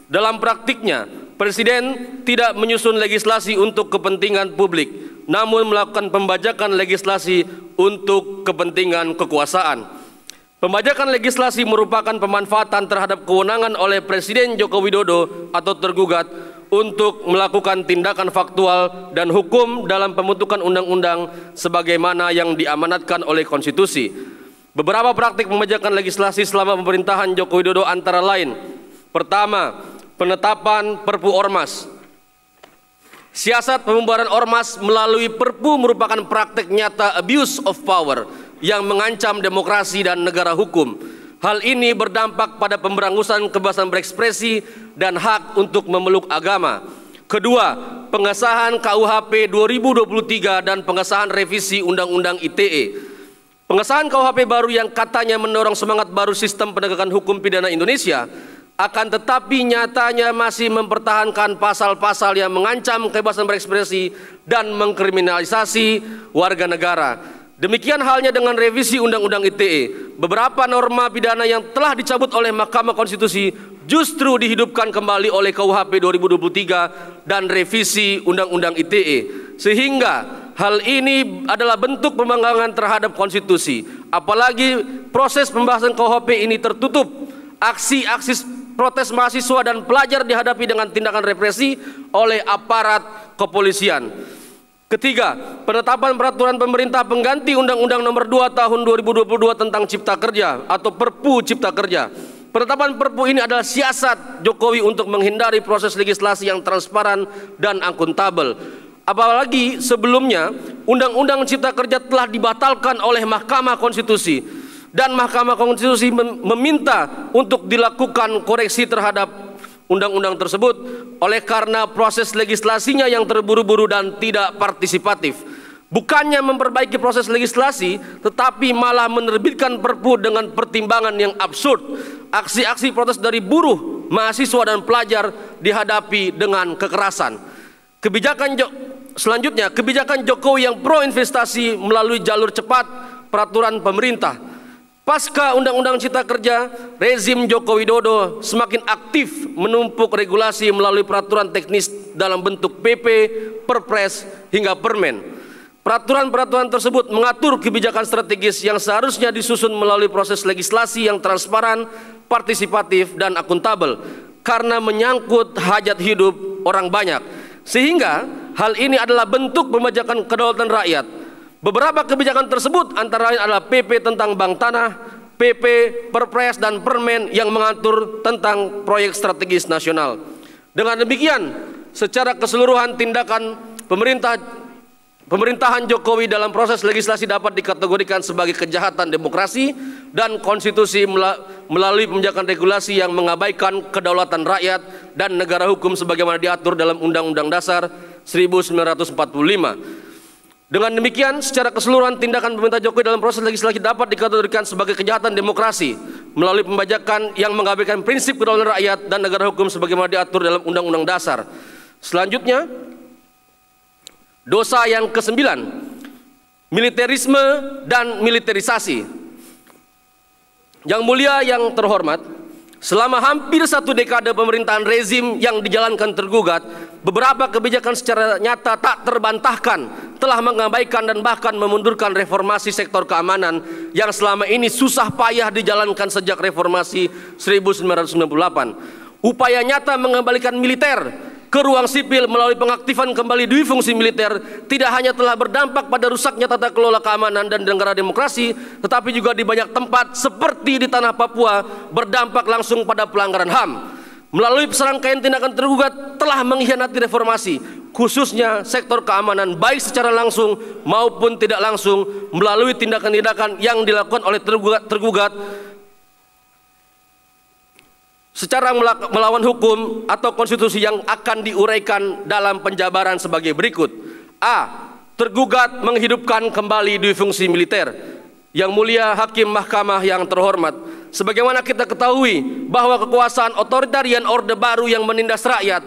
[SPEAKER 5] Dalam praktiknya, Presiden tidak menyusun legislasi untuk kepentingan publik, namun melakukan pembajakan legislasi untuk kepentingan kekuasaan. Pembajakan legislasi merupakan pemanfaatan terhadap kewenangan oleh Presiden Joko Widodo atau tergugat untuk melakukan tindakan faktual dan hukum dalam pembentukan undang-undang sebagaimana yang diamanatkan oleh konstitusi. Beberapa praktik pembajakan legislasi selama pemerintahan Joko Widodo antara lain: pertama, penetapan Perpu Ormas. Siasat pembubaran Ormas melalui Perpu merupakan praktik nyata abuse of power yang mengancam demokrasi dan negara hukum. Hal ini berdampak pada pemberangusan kebebasan berekspresi dan hak untuk memeluk agama. Kedua, pengesahan KUHP 2023 dan pengesahan revisi Undang-Undang ITE. Pengesahan KUHP baru yang katanya mendorong semangat baru sistem penegakan hukum pidana Indonesia, akan tetapi nyatanya masih mempertahankan pasal-pasal yang mengancam kebebasan berekspresi dan mengkriminalisasi warga negara. Demikian halnya dengan revisi Undang-Undang ITE. Beberapa norma pidana yang telah dicabut oleh Mahkamah Konstitusi justru dihidupkan kembali oleh KUHP 2023 dan revisi Undang-Undang ITE. Sehingga hal ini adalah bentuk pembangkangan terhadap konstitusi. Apalagi proses pembahasan KUHP ini tertutup. Aksi-aksi protes mahasiswa dan pelajar dihadapi dengan tindakan represi oleh aparat kepolisian. Ketiga, penetapan peraturan pemerintah pengganti Undang-Undang Nomor 2 Tahun 2022 tentang Cipta Kerja atau Perpu Cipta Kerja. Penetapan Perpu ini adalah siasat Jokowi untuk menghindari proses legislasi yang transparan dan akuntabel. Apalagi sebelumnya Undang-Undang Cipta Kerja telah dibatalkan oleh Mahkamah Konstitusi dan Mahkamah Konstitusi meminta untuk dilakukan koreksi terhadap undang-undang tersebut oleh karena proses legislasinya yang terburu-buru dan tidak partisipatif. Bukannya memperbaiki proses legislasi, tetapi malah menerbitkan Perpu dengan pertimbangan yang absurd. Aksi-aksi protes dari buruh, mahasiswa dan pelajar dihadapi dengan kekerasan. Selanjutnya, kebijakan Jokowi yang pro investasi melalui jalur cepat peraturan pemerintah. Pasca Undang-Undang Cipta Kerja, rezim Joko Widodo semakin aktif menumpuk regulasi melalui peraturan teknis dalam bentuk PP, Perpres, hingga Permen. Peraturan-peraturan tersebut mengatur kebijakan strategis yang seharusnya disusun melalui proses legislasi yang transparan, partisipatif, dan akuntabel karena menyangkut hajat hidup orang banyak. Sehingga hal ini adalah bentuk pembajakan kedaulatan rakyat. Beberapa kebijakan tersebut antara lain adalah PP tentang bank tanah, PP, Perpres, dan Permen yang mengatur tentang proyek strategis nasional. Dengan demikian, secara keseluruhan tindakan pemerintahan Jokowi dalam proses legislasi dapat dikategorikan sebagai kejahatan demokrasi dan konstitusi melalui pembajakan regulasi yang mengabaikan kedaulatan rakyat dan negara hukum sebagaimana diatur dalam Undang-Undang Dasar 1945. Dengan demikian, secara keseluruhan tindakan pemerintah Jokowi dalam proses legislasi dapat dikategorikan sebagai kejahatan demokrasi melalui pembajakan yang mengabaikan prinsip kedaulatan rakyat dan negara hukum sebagaimana diatur dalam Undang-Undang Dasar. Selanjutnya, dosa yang ke-9, militerisme dan militerisasi. Yang mulia, yang terhormat, selama hampir 1 dekade pemerintahan rezim yang dijalankan tergugat, beberapa kebijakan secara nyata tak terbantahkan telah mengabaikan dan bahkan memundurkan reformasi sektor keamanan yang selama ini susah payah dijalankan sejak reformasi 1998. Upaya nyata mengembalikan militer ke ruang sipil melalui pengaktifan kembali dui fungsi militer tidak hanya telah berdampak pada rusaknya tata kelola keamanan dan negara demokrasi, tetapi juga di banyak tempat seperti di tanah Papua berdampak langsung pada pelanggaran HAM. Melalui serangkaian tindakan tergugat telah mengkhianati reformasi, khususnya sektor keamanan baik secara langsung maupun tidak langsung melalui tindakan-tindakan yang dilakukan oleh tergugat secara melawan hukum atau konstitusi yang akan diuraikan dalam penjabaran sebagai berikut. A. Tergugat menghidupkan kembali dui fungsi militer. Yang mulia Hakim Mahkamah yang terhormat, sebagaimana kita ketahui bahwa kekuasaan otoritarian Orde Baru yang menindas rakyat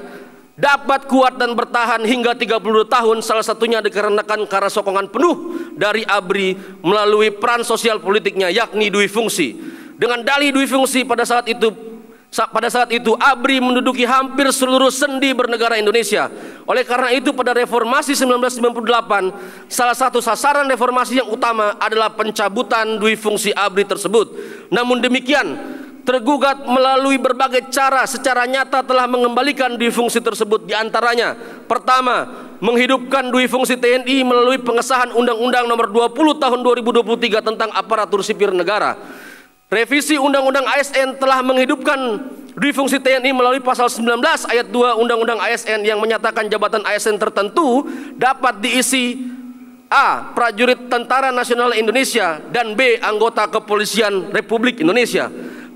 [SPEAKER 5] dapat kuat dan bertahan hingga 32 tahun, salah satunya dikarenakan karena sokongan penuh dari ABRI melalui peran sosial politiknya, yakni dui fungsi. Dengan dalih dui fungsi pada saat itu ABRI menduduki hampir seluruh sendi bernegara Indonesia. Oleh karena itu pada reformasi 1998, salah satu sasaran reformasi yang utama adalah pencabutan dui fungsi ABRI tersebut. Namun demikian, tergugat melalui berbagai cara secara nyata telah mengembalikan dui fungsi tersebut, diantaranya: pertama, menghidupkan dui fungsi TNI melalui pengesahan Undang-Undang Nomor 20 Tahun 2023 tentang aparatur sipil negara. Revisi Undang-Undang ASN telah menghidupkan dui fungsi TNI melalui pasal 19 ayat 2 Undang-Undang ASN yang menyatakan jabatan ASN tertentu dapat diisi A. Prajurit Tentara Nasional Indonesia, dan B. Anggota Kepolisian Republik Indonesia.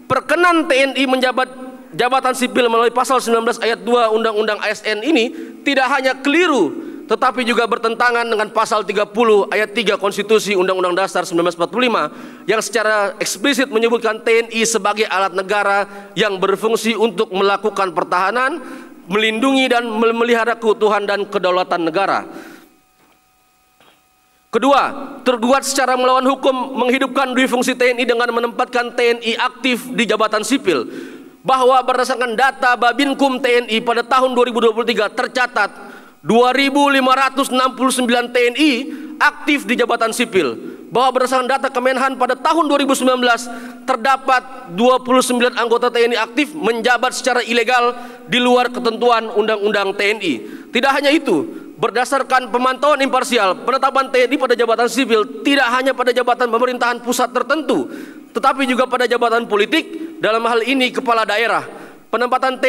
[SPEAKER 5] Perkenan TNI menjabat jabatan sipil melalui pasal 19 ayat 2 Undang-Undang ASN ini tidak hanya keliru, tetapi juga bertentangan dengan pasal 30 ayat 3 Konstitusi Undang-Undang Dasar 1945 yang secara eksplisit menyebutkan TNI sebagai alat negara yang berfungsi untuk melakukan pertahanan, melindungi dan memelihara keutuhan dan kedaulatan negara. Kedua, tergugat secara melawan hukum menghidupkan dui fungsi TNI dengan menempatkan TNI aktif di jabatan sipil, bahwa berdasarkan data Babinkum TNI pada tahun 2023 tercatat 2.569 TNI aktif di jabatan sipil, bahwa berdasarkan data Kemenhan pada tahun 2019 terdapat 29 anggota TNI aktif menjabat secara ilegal di luar ketentuan Undang-Undang TNI. Tidak hanya itu, berdasarkan pemantauan imparsial, penetapan TNI pada jabatan sipil tidak hanya pada jabatan pemerintahan pusat tertentu, tetapi juga pada jabatan politik, dalam hal ini kepala daerah. Penempatan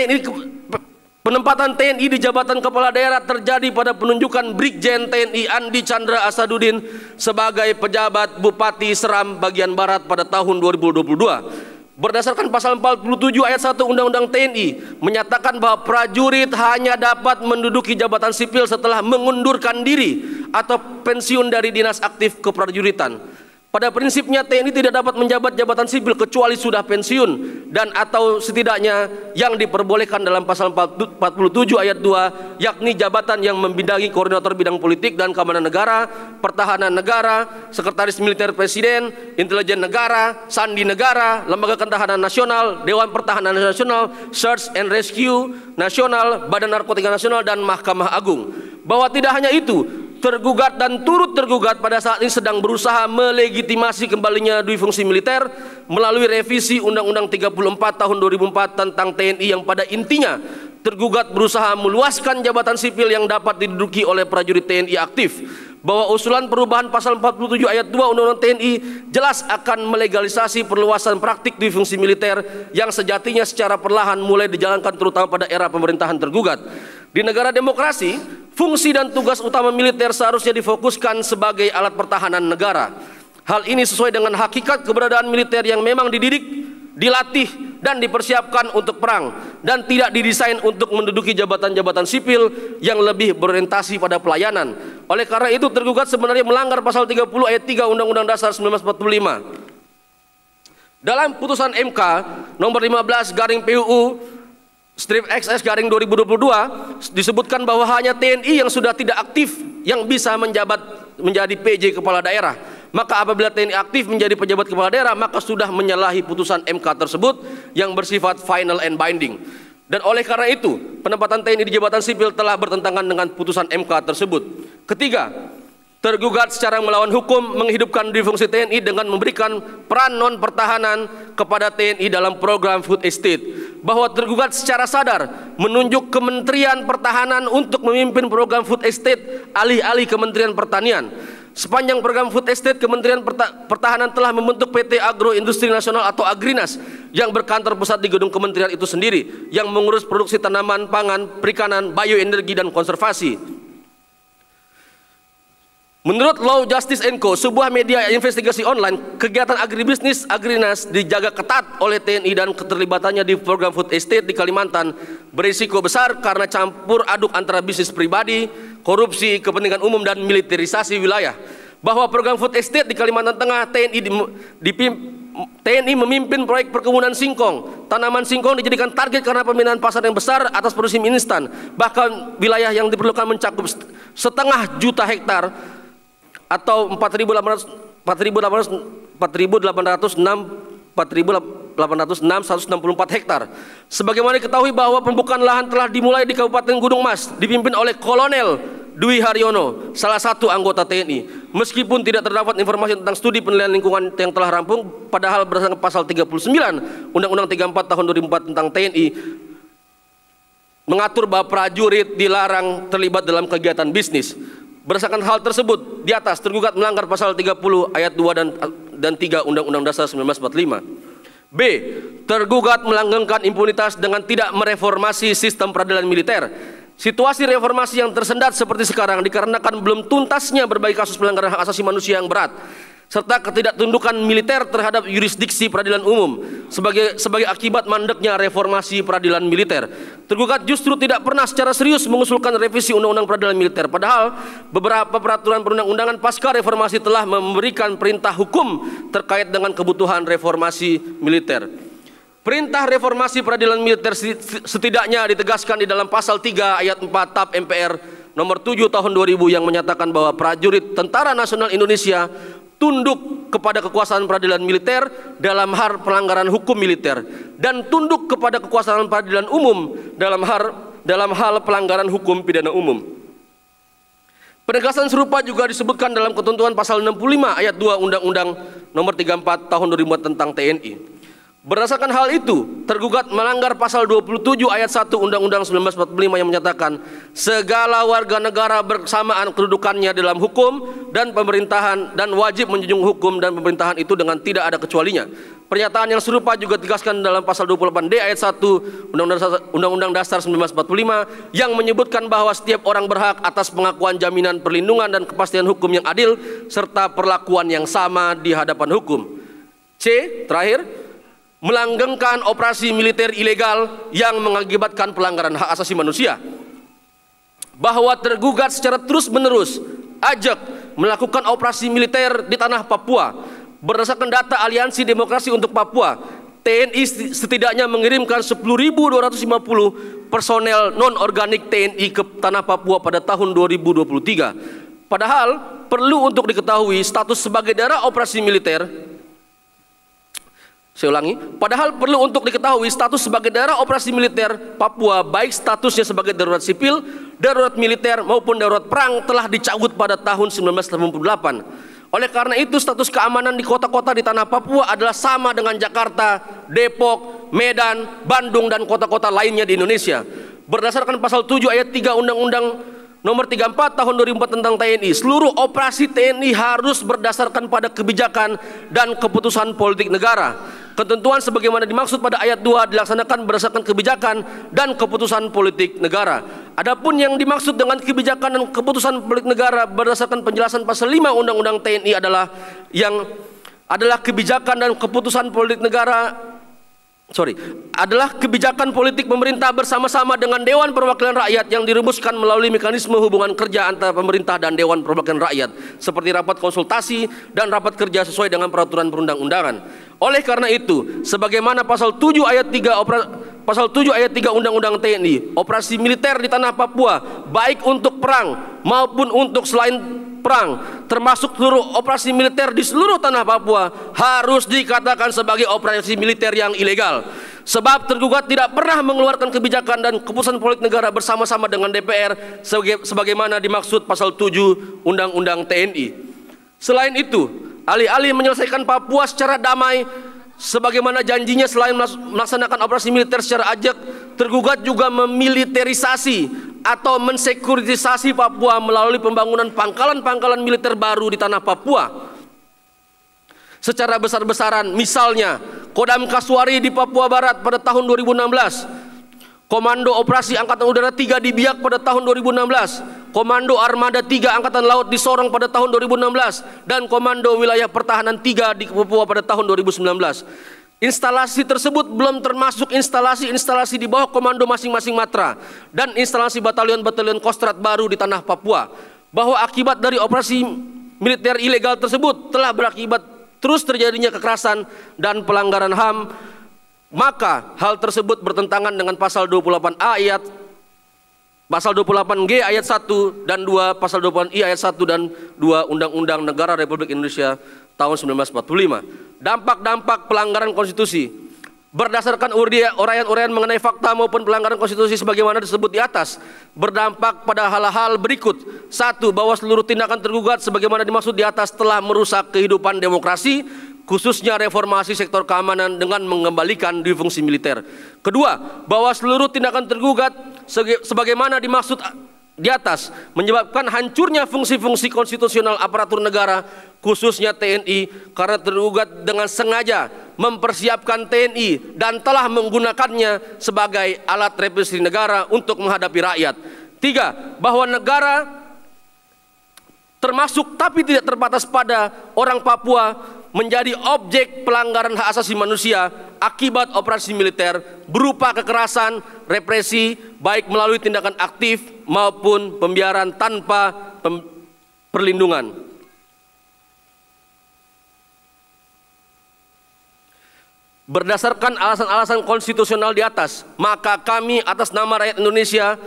[SPEAKER 5] TNI di jabatan kepala daerah terjadi pada penunjukan Brigjen TNI Andi Chandra Asaduddin sebagai pejabat Bupati Seram bagian Barat pada tahun 2022. Berdasarkan pasal 47 ayat 1 Undang-Undang TNI menyatakan bahwa prajurit hanya dapat menduduki jabatan sipil setelah mengundurkan diri atau pensiun dari dinas aktif keprajuritan. Pada prinsipnya TNI tidak dapat menjabat jabatan sipil kecuali sudah pensiun dan atau setidaknya yang diperbolehkan dalam pasal 47 ayat 2, yakni jabatan yang membidangi koordinator bidang politik dan keamanan negara, pertahanan negara, sekretaris militer presiden, intelijen negara, sandi negara, lembaga ketahanan nasional, Dewan Pertahanan Nasional, Search and Rescue Nasional, Badan Narkotika Nasional, dan Mahkamah Agung. Bahwa tidak hanya itu, tergugat dan turut tergugat pada saat ini sedang berusaha melegitimasi kembalinya dui fungsi militer melalui revisi Undang-Undang 34 tahun 2004 tentang TNI yang pada intinya tergugat berusaha meluaskan jabatan sipil yang dapat diduduki oleh prajurit TNI aktif. Bahwa usulan perubahan pasal 47 ayat 2 Undang-Undang TNI jelas akan melegalisasi perluasan praktik dui fungsi militer yang sejatinya secara perlahan mulai dijalankan terutama pada era pemerintahan tergugat. Di negara demokrasi, fungsi dan tugas utama militer seharusnya difokuskan sebagai alat pertahanan negara. Hal ini sesuai dengan hakikat keberadaan militer yang memang dididik, dilatih, dan dipersiapkan untuk perang, dan tidak didesain untuk menduduki jabatan-jabatan sipil yang lebih berorientasi pada pelayanan. Oleh karena itu, tergugat sebenarnya melanggar pasal 30 ayat 3 Undang-Undang Dasar 1945. Dalam putusan MK nomor 15 garing PUU strip XS garing 2022 disebutkan bahwa hanya TNI yang sudah tidak aktif yang bisa menjabat menjadi PJ kepala daerah. Maka apabila TNI aktif menjadi pejabat kepala daerah, maka sudah menyalahi putusan MK tersebut yang bersifat final and binding. Dan oleh karena itu, penempatan TNI di jabatan sipil telah bertentangan dengan putusan MK tersebut. Ketiga, tergugat secara melawan hukum menghidupkan dui fungsi TNI dengan memberikan peran non pertahanan kepada TNI dalam program food estate. Bahwa tergugat secara sadar menunjuk Kementerian Pertahanan untuk memimpin program food estate alih-alih Kementerian Pertanian. Sepanjang program food estate, Kementerian Pertahanan telah membentuk PT Agroindustri Nasional atau Agrinas yang berkantor pusat di gedung kementerian itu sendiri, yang mengurus produksi tanaman, pangan, perikanan, bioenergi, dan konservasi. Menurut Law Justice & Co, sebuah media investigasi online, kegiatan agribisnis Agrinas dijaga ketat oleh TNI dan keterlibatannya di program food estate di Kalimantan berisiko besar karena campur aduk antara bisnis pribadi, korupsi, kepentingan umum, dan militerisasi wilayah. Bahwa program food estate di Kalimantan Tengah TNI TNI memimpin proyek perkebunan singkong. Tanaman singkong dijadikan target karena peminat pasar yang besar atas produksi mie instan. Bahkan wilayah yang diperlukan mencakup 0,5 juta hektar atau 4.806.164 hektar. Sebagaimana diketahui bahwa pembukaan lahan telah dimulai di Kabupaten Gunung Mas, dipimpin oleh Kolonel Dwi Haryono, salah satu anggota TNI. Meskipun tidak terdapat informasi tentang studi penilaian lingkungan yang telah rampung, padahal berdasarkan pasal 39 Undang-Undang 34 tahun 2004 tentang TNI mengatur bahwa prajurit dilarang terlibat dalam kegiatan bisnis. Berdasarkan hal tersebut, di atas tergugat melanggar pasal 30 ayat 2 dan 3 Undang-Undang Dasar 1945. B. Tergugat melanggengkan impunitas dengan tidak mereformasi sistem peradilan militer. Situasi reformasi yang tersendat seperti sekarang dikarenakan belum tuntasnya berbagai kasus pelanggaran hak asasi manusia yang berat, serta ketidaktundukan militer terhadap yurisdiksi peradilan umum sebagai akibat mandeknya reformasi peradilan militer. Tergugat justru tidak pernah secara serius mengusulkan revisi Undang-Undang Peradilan Militer, padahal beberapa peraturan perundang-undangan pasca reformasi telah memberikan perintah hukum terkait dengan kebutuhan reformasi militer. Perintah reformasi peradilan militer setidaknya ditegaskan di dalam pasal 3 ayat 4 TAP MPR nomor 7 tahun 2000 yang menyatakan bahwa prajurit Tentara Nasional Indonesia tunduk kepada kekuasaan peradilan militer dalam hal pelanggaran hukum militer dan tunduk kepada kekuasaan peradilan umum dalam hal pelanggaran hukum pidana umum. Penegasan serupa juga disebutkan dalam ketentuan pasal 65 ayat 2 Undang-Undang nomor 34 tahun 2004 tentang TNI. Berdasarkan hal itu, tergugat melanggar pasal 27 ayat 1 Undang-Undang 1945 yang menyatakan segala warga negara bersamaan kedudukannya dalam hukum dan pemerintahan dan wajib menjunjung hukum dan pemerintahan itu dengan tidak ada kecualinya. Pernyataan yang serupa juga ditegaskan dalam pasal 28D ayat 1 Undang-Undang Dasar 1945 yang menyebutkan bahwa setiap orang berhak atas pengakuan jaminan perlindungan dan kepastian hukum yang adil serta perlakuan yang sama di hadapan hukum. C. Terakhir, melanggengkan operasi militer ilegal yang mengakibatkan pelanggaran hak asasi manusia. Bahwa tergugat secara terus-menerus ajak melakukan operasi militer di tanah Papua. Berdasarkan data Aliansi Demokrasi untuk Papua, TNI setidaknya mengirimkan 10.250 personel non-organik TNI ke tanah Papua pada tahun 2023. Padahal perlu untuk diketahui status sebagai daerah operasi militer. Saya ulangi, padahal perlu untuk diketahui status sebagai daerah operasi militer Papua, baik statusnya sebagai darurat sipil, darurat militer maupun darurat perang telah dicabut pada tahun 1988. Oleh karena itu status keamanan di kota-kota di tanah Papua adalah sama dengan Jakarta, Depok, Medan, Bandung dan kota-kota lainnya di Indonesia. Berdasarkan pasal 7 ayat 3 Undang-Undang nomor 34 tahun 2004 tentang TNI, seluruh operasi TNI harus berdasarkan pada kebijakan dan keputusan politik negara. Ketentuan sebagaimana dimaksud pada ayat 2 dilaksanakan berdasarkan kebijakan dan keputusan politik negara. Adapun yang dimaksud dengan kebijakan dan keputusan politik negara berdasarkan penjelasan pasal 5 Undang-Undang TNI adalah kebijakan dan keputusan politik negara adalah kebijakan politik pemerintah bersama-sama dengan Dewan Perwakilan Rakyat yang dirumuskan melalui mekanisme hubungan kerja antara pemerintah dan Dewan Perwakilan Rakyat seperti rapat konsultasi dan rapat kerja sesuai dengan peraturan perundang-undangan. Oleh karena itu, sebagaimana pasal 7 ayat 3 Undang-Undang TNI, operasi militer di tanah Papua baik untuk perang maupun untuk selain perang, termasuk seluruh operasi militer di seluruh tanah Papua harus dikatakan sebagai operasi militer yang ilegal. Sebab tergugat tidak pernah mengeluarkan kebijakan dan keputusan politik negara bersama-sama dengan DPR sebagaimana dimaksud pasal 7 Undang-Undang TNI. Selain itu, alih-alih menyelesaikan Papua secara damai sebagaimana janjinya selain melaksanakan operasi militer secara ajak, tergugat juga memiliterisasi atau mensekuritisasi Papua melalui pembangunan pangkalan-pangkalan militer baru di tanah Papua secara besar-besaran. Misalnya Kodam Kasuari di Papua Barat pada tahun 2016, Komando Operasi Angkatan Udara 3 di Biak pada tahun 2016, Komando Armada 3 Angkatan Laut di Sorong pada tahun 2016, dan Komando Wilayah Pertahanan 3 di Papua pada tahun 2019. Instalasi tersebut belum termasuk instalasi-instalasi di bawah komando masing-masing matra dan instalasi batalion-batalion Kostrat baru di tanah Papua. Bahwa akibat dari operasi militer ilegal tersebut telah berakibat terus terjadinya kekerasan dan pelanggaran HAM, maka hal tersebut bertentangan dengan pasal 28A ayat Pasal 28G ayat 1 dan 2, Pasal 28I ayat 1 dan 2 Undang-Undang Negara Republik Indonesia tahun 1945. Dampak-dampak pelanggaran konstitusi berdasarkan uraian-uraian mengenai fakta maupun pelanggaran konstitusi sebagaimana disebut di atas, berdampak pada hal-hal berikut. 1. Bahwa seluruh tindakan tergugat sebagaimana dimaksud di atas telah merusak kehidupan demokrasi, khususnya reformasi sektor keamanan dengan mengembalikan difungsi militer. Kedua, bahwa seluruh tindakan tergugat sebagaimana dimaksud di atas menyebabkan hancurnya fungsi-fungsi konstitusional aparatur negara, khususnya TNI, karena tergugat dengan sengaja mempersiapkan TNI dan telah menggunakannya sebagai alat represi negara untuk menghadapi rakyat. 3. Bahwa negara termasuk tapi tidak terbatas pada orang Papua menjadi objek pelanggaran hak asasi manusia akibat operasi militer berupa kekerasan, represi, baik melalui tindakan aktif maupun pembiaran tanpa perlindungan. Berdasarkan alasan-alasan konstitusional di atas, maka kami atas nama rakyat Indonesia,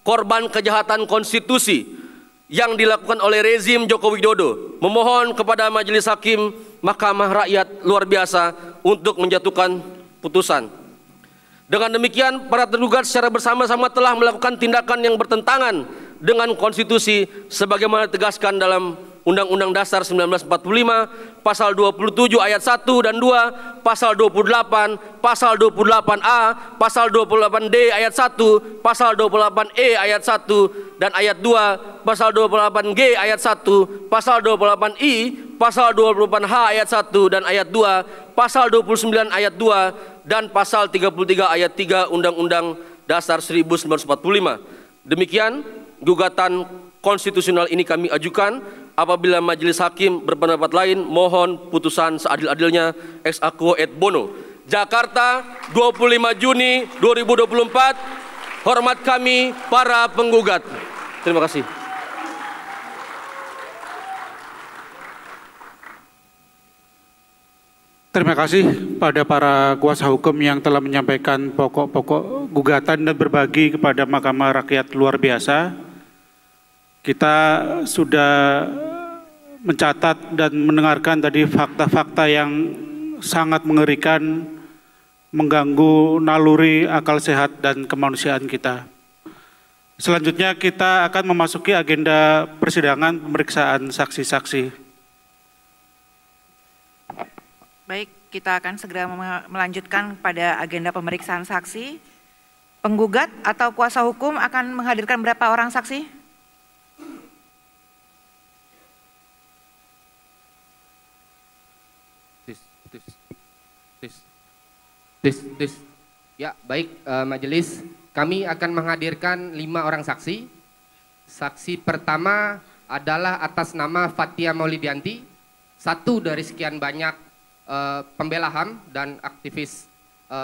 [SPEAKER 5] korban kejahatan konstitusi yang dilakukan oleh rezim Joko Widodo, memohon kepada Majelis Hakim Mahkamah Rakyat luar biasa untuk menjatuhkan putusan. Dengan demikian, para tergugat secara bersama-sama telah melakukan tindakan yang bertentangan dengan konstitusi sebagaimana ditegaskan dalam Undang-Undang Dasar 1945, Pasal 27 ayat 1 dan 2, Pasal 28, Pasal 28A, Pasal 28D ayat 1, Pasal 28E ayat 1 dan ayat 2, Pasal 28G ayat 1, Pasal 28I, Pasal 28H ayat 1 dan ayat 2, Pasal 29 ayat 2 dan Pasal 33 ayat 3 Undang-Undang Dasar 1945. Demikian gugatan konstitusional ini kami ajukan. Apabila majelis hakim berpendapat lain, mohon putusan seadil-adilnya. Ex aequo et bono. Jakarta, 25 Juni 2024. Hormat kami para penggugat. Terima kasih.
[SPEAKER 1] Terima kasih pada para kuasa hukum yang telah menyampaikan pokok-pokok gugatan dan berbagi kepada Mahkamah Rakyat luar biasa. Kita sudah mencatat dan mendengarkan tadi fakta-fakta yang sangat mengerikan, mengganggu naluri akal sehat dan kemanusiaan kita. Selanjutnya kita akan memasuki agenda persidangan pemeriksaan saksi-saksi.
[SPEAKER 6] Baik, kita akan segera melanjutkan pada agenda pemeriksaan saksi. Penggugat atau kuasa hukum akan menghadirkan berapa orang saksi?
[SPEAKER 3] Ya, baik majelis, kami akan menghadirkan 5 orang saksi. Saksi pertama adalah atas nama Fathia Maulidianti, satu dari sekian banyak pembela HAM dan aktivis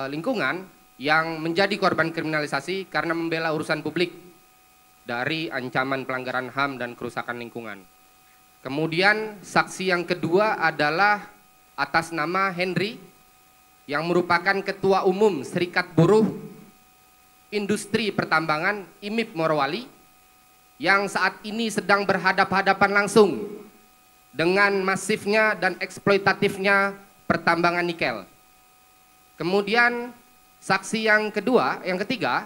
[SPEAKER 3] lingkungan yang menjadi korban kriminalisasi karena membela urusan publik dari ancaman pelanggaran HAM dan kerusakan lingkungan. Kemudian saksi yang kedua adalah atas nama Henry, yang merupakan Ketua Umum Serikat Buruh Industri Pertambangan IMIP Morowali, yang saat ini sedang berhadapan langsung dengan masifnya dan eksploitatifnya pertambangan nikel. Kemudian saksi yang ketiga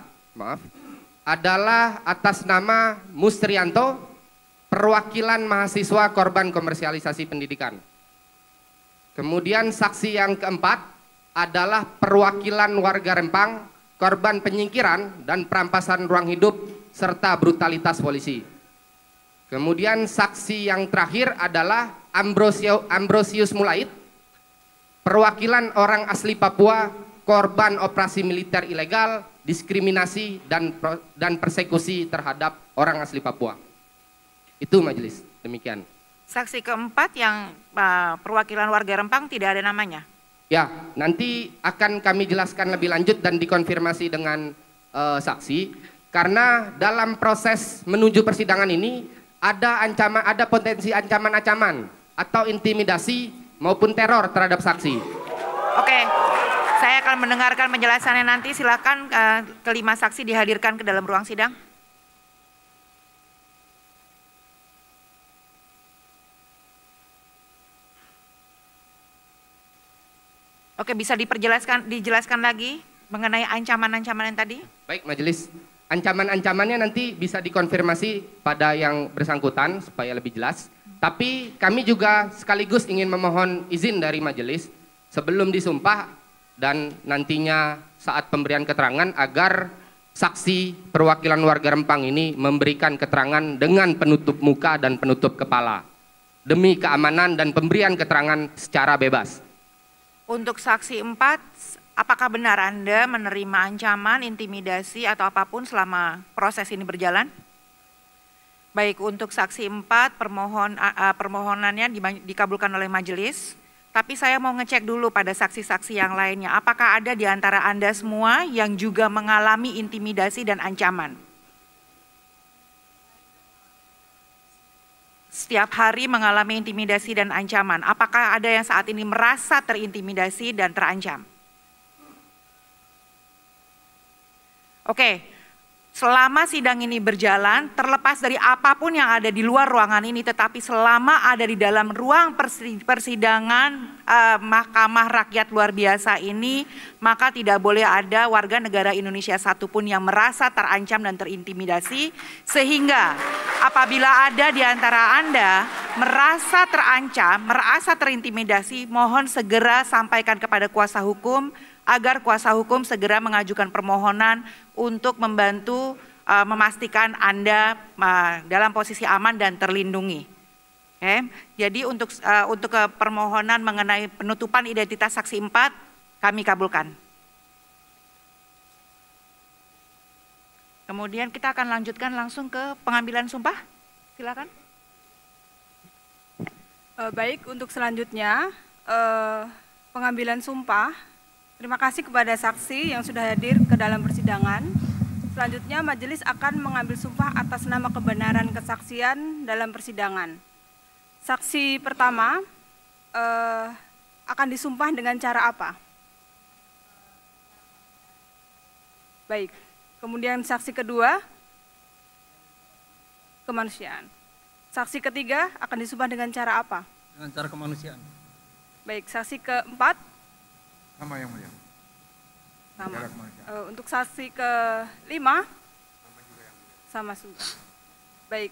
[SPEAKER 3] adalah atas nama Musrianto, perwakilan mahasiswa korban komersialisasi pendidikan. Kemudian saksi yang keempat adalah perwakilan warga Rempang, korban penyingkiran dan perampasan ruang hidup serta brutalitas polisi. Kemudian saksi yang terakhir adalah Ambrosius Mulait, perwakilan orang asli Papua, korban operasi militer ilegal, diskriminasi dan persekusi terhadap orang asli Papua. Itu majelis, demikian.
[SPEAKER 6] Saksi keempat yang perwakilan warga Rempang tidak ada namanya?
[SPEAKER 3] Ya, nanti akan kami jelaskan lebih lanjut dan dikonfirmasi dengan saksi, karena dalam proses menuju persidangan ini ada potensi ancaman-ancaman atau intimidasi maupun teror terhadap saksi.
[SPEAKER 6] Oke, saya akan mendengarkan penjelasannya nanti. Silakan kelima saksi dihadirkan ke dalam ruang sidang. Oke, bisa dijelaskan lagi mengenai ancaman-ancaman yang tadi?
[SPEAKER 3] Baik, majelis. Ancaman-ancamannya nanti bisa dikonfirmasi pada yang bersangkutan supaya lebih jelas. Tapi kami juga sekaligus ingin memohon izin dari majelis sebelum disumpah dan nantinya saat pemberian keterangan agar saksi perwakilan warga Rempang ini memberikan keterangan dengan penutup muka dan penutup kepala demi keamanan dan pemberian keterangan secara bebas.
[SPEAKER 6] Untuk saksi 4, apakah benar Anda menerima ancaman, intimidasi atau apapun selama proses ini berjalan? Baik, untuk saksi 4 permohonannya dikabulkan oleh majelis. Tapi saya mau ngecek dulu pada saksi-saksi yang lainnya. Apakah ada di antara Anda semua yang juga mengalami intimidasi dan ancaman? Setiap hari mengalami intimidasi dan ancaman. Apakah ada yang saat ini merasa terintimidasi dan terancam? Oke, selama sidang ini berjalan, terlepas dari apapun yang ada di luar ruangan ini, tetapi selama ada di dalam ruang persidangan Mahkamah Rakyat luar biasa ini, maka tidak boleh ada warga negara Indonesia satupun yang merasa terancam dan terintimidasi, sehingga apabila ada di antara Anda merasa terancam, merasa terintimidasi, mohon segera sampaikan kepada kuasa hukum, agar kuasa hukum segera mengajukan permohonan untuk membantu memastikan Anda dalam posisi aman dan terlindungi. Oke, jadi untuk permohonan mengenai penutupan identitas saksi 4 kami kabulkan. Kemudian kita akan lanjutkan langsung ke pengambilan sumpah. Silakan.
[SPEAKER 7] Baik, untuk selanjutnya pengambilan sumpah. Terima kasih kepada saksi yang sudah hadir ke dalam persidangan. Selanjutnya majelis akan mengambil sumpah atas nama kebenaran kesaksian dalam persidangan. Saksi pertama akan disumpah dengan cara apa? Baik. Kemudian saksi kedua, kemanusiaan. Saksi ketiga akan disumpah dengan cara apa?
[SPEAKER 8] Dengan cara kemanusiaan.
[SPEAKER 7] Baik, saksi keempat.
[SPEAKER 8] Sama yang mulia.
[SPEAKER 7] Sama. Untuk saksi kelima, sama juga. Baik.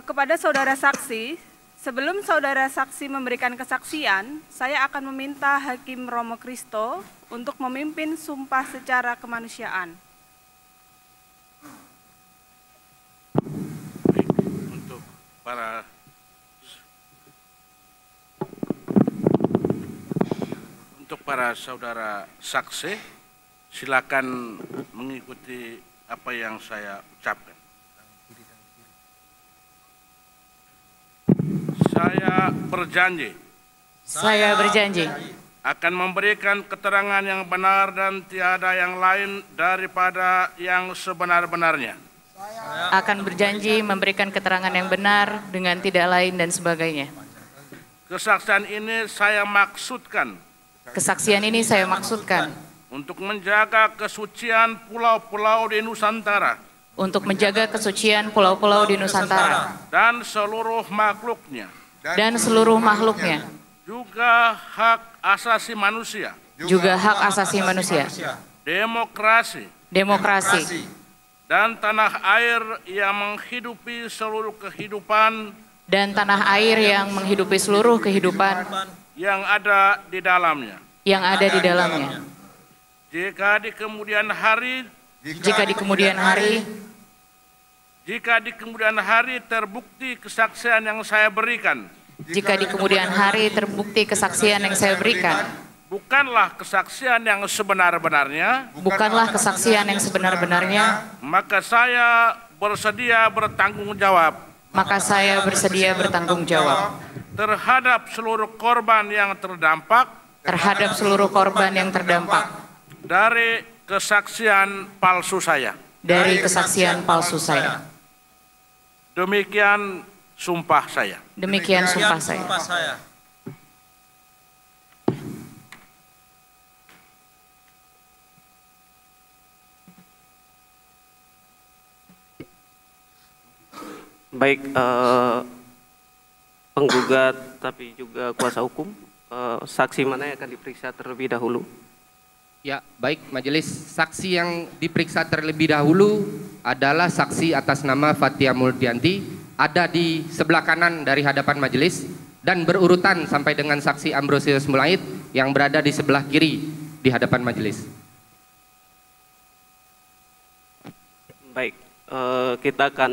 [SPEAKER 7] Kepada saudara saksi, sebelum saudara saksi memberikan kesaksian, saya akan meminta Hakim Romo Kristo untuk memimpin sumpah secara kemanusiaan.
[SPEAKER 9] Untuk para saudara saksi, silakan mengikuti apa yang saya ucapkan. Saya berjanji akan memberikan keterangan yang benar dan tiada yang lain daripada yang sebenar-benarnya.
[SPEAKER 10] Akan berjanji memberikan keterangan yang benar dengan tidak lain dan sebagainya.
[SPEAKER 9] Kesaksian ini saya maksudkan untuk menjaga kesucian pulau-pulau di Nusantara. Dan seluruh makhluknya. Juga hak asasi manusia. Demokrasi. Dan tanah air yang menghidupi seluruh kehidupan. Yang ada di dalamnya. Jika di kemudian hari terbukti kesaksian yang saya berikan. Bukanlah kesaksian yang sebenar-benarnya. Maka saya bersedia bertanggung jawab. Terhadap seluruh korban yang terdampak. Dari kesaksian palsu saya. Demikian sumpah saya.
[SPEAKER 11] Baik, penggugat tapi juga kuasa hukum, saksi mana yang akan diperiksa terlebih dahulu?
[SPEAKER 3] Ya, baik majelis. Saksi yang diperiksa terlebih dahulu adalah saksi atas nama Fathia Muldianti, ada di sebelah kanan dari hadapan majelis, dan berurutan sampai dengan saksi Ambrosius Mulaid yang berada di sebelah kiri di hadapan majelis.
[SPEAKER 11] Baik, kita akan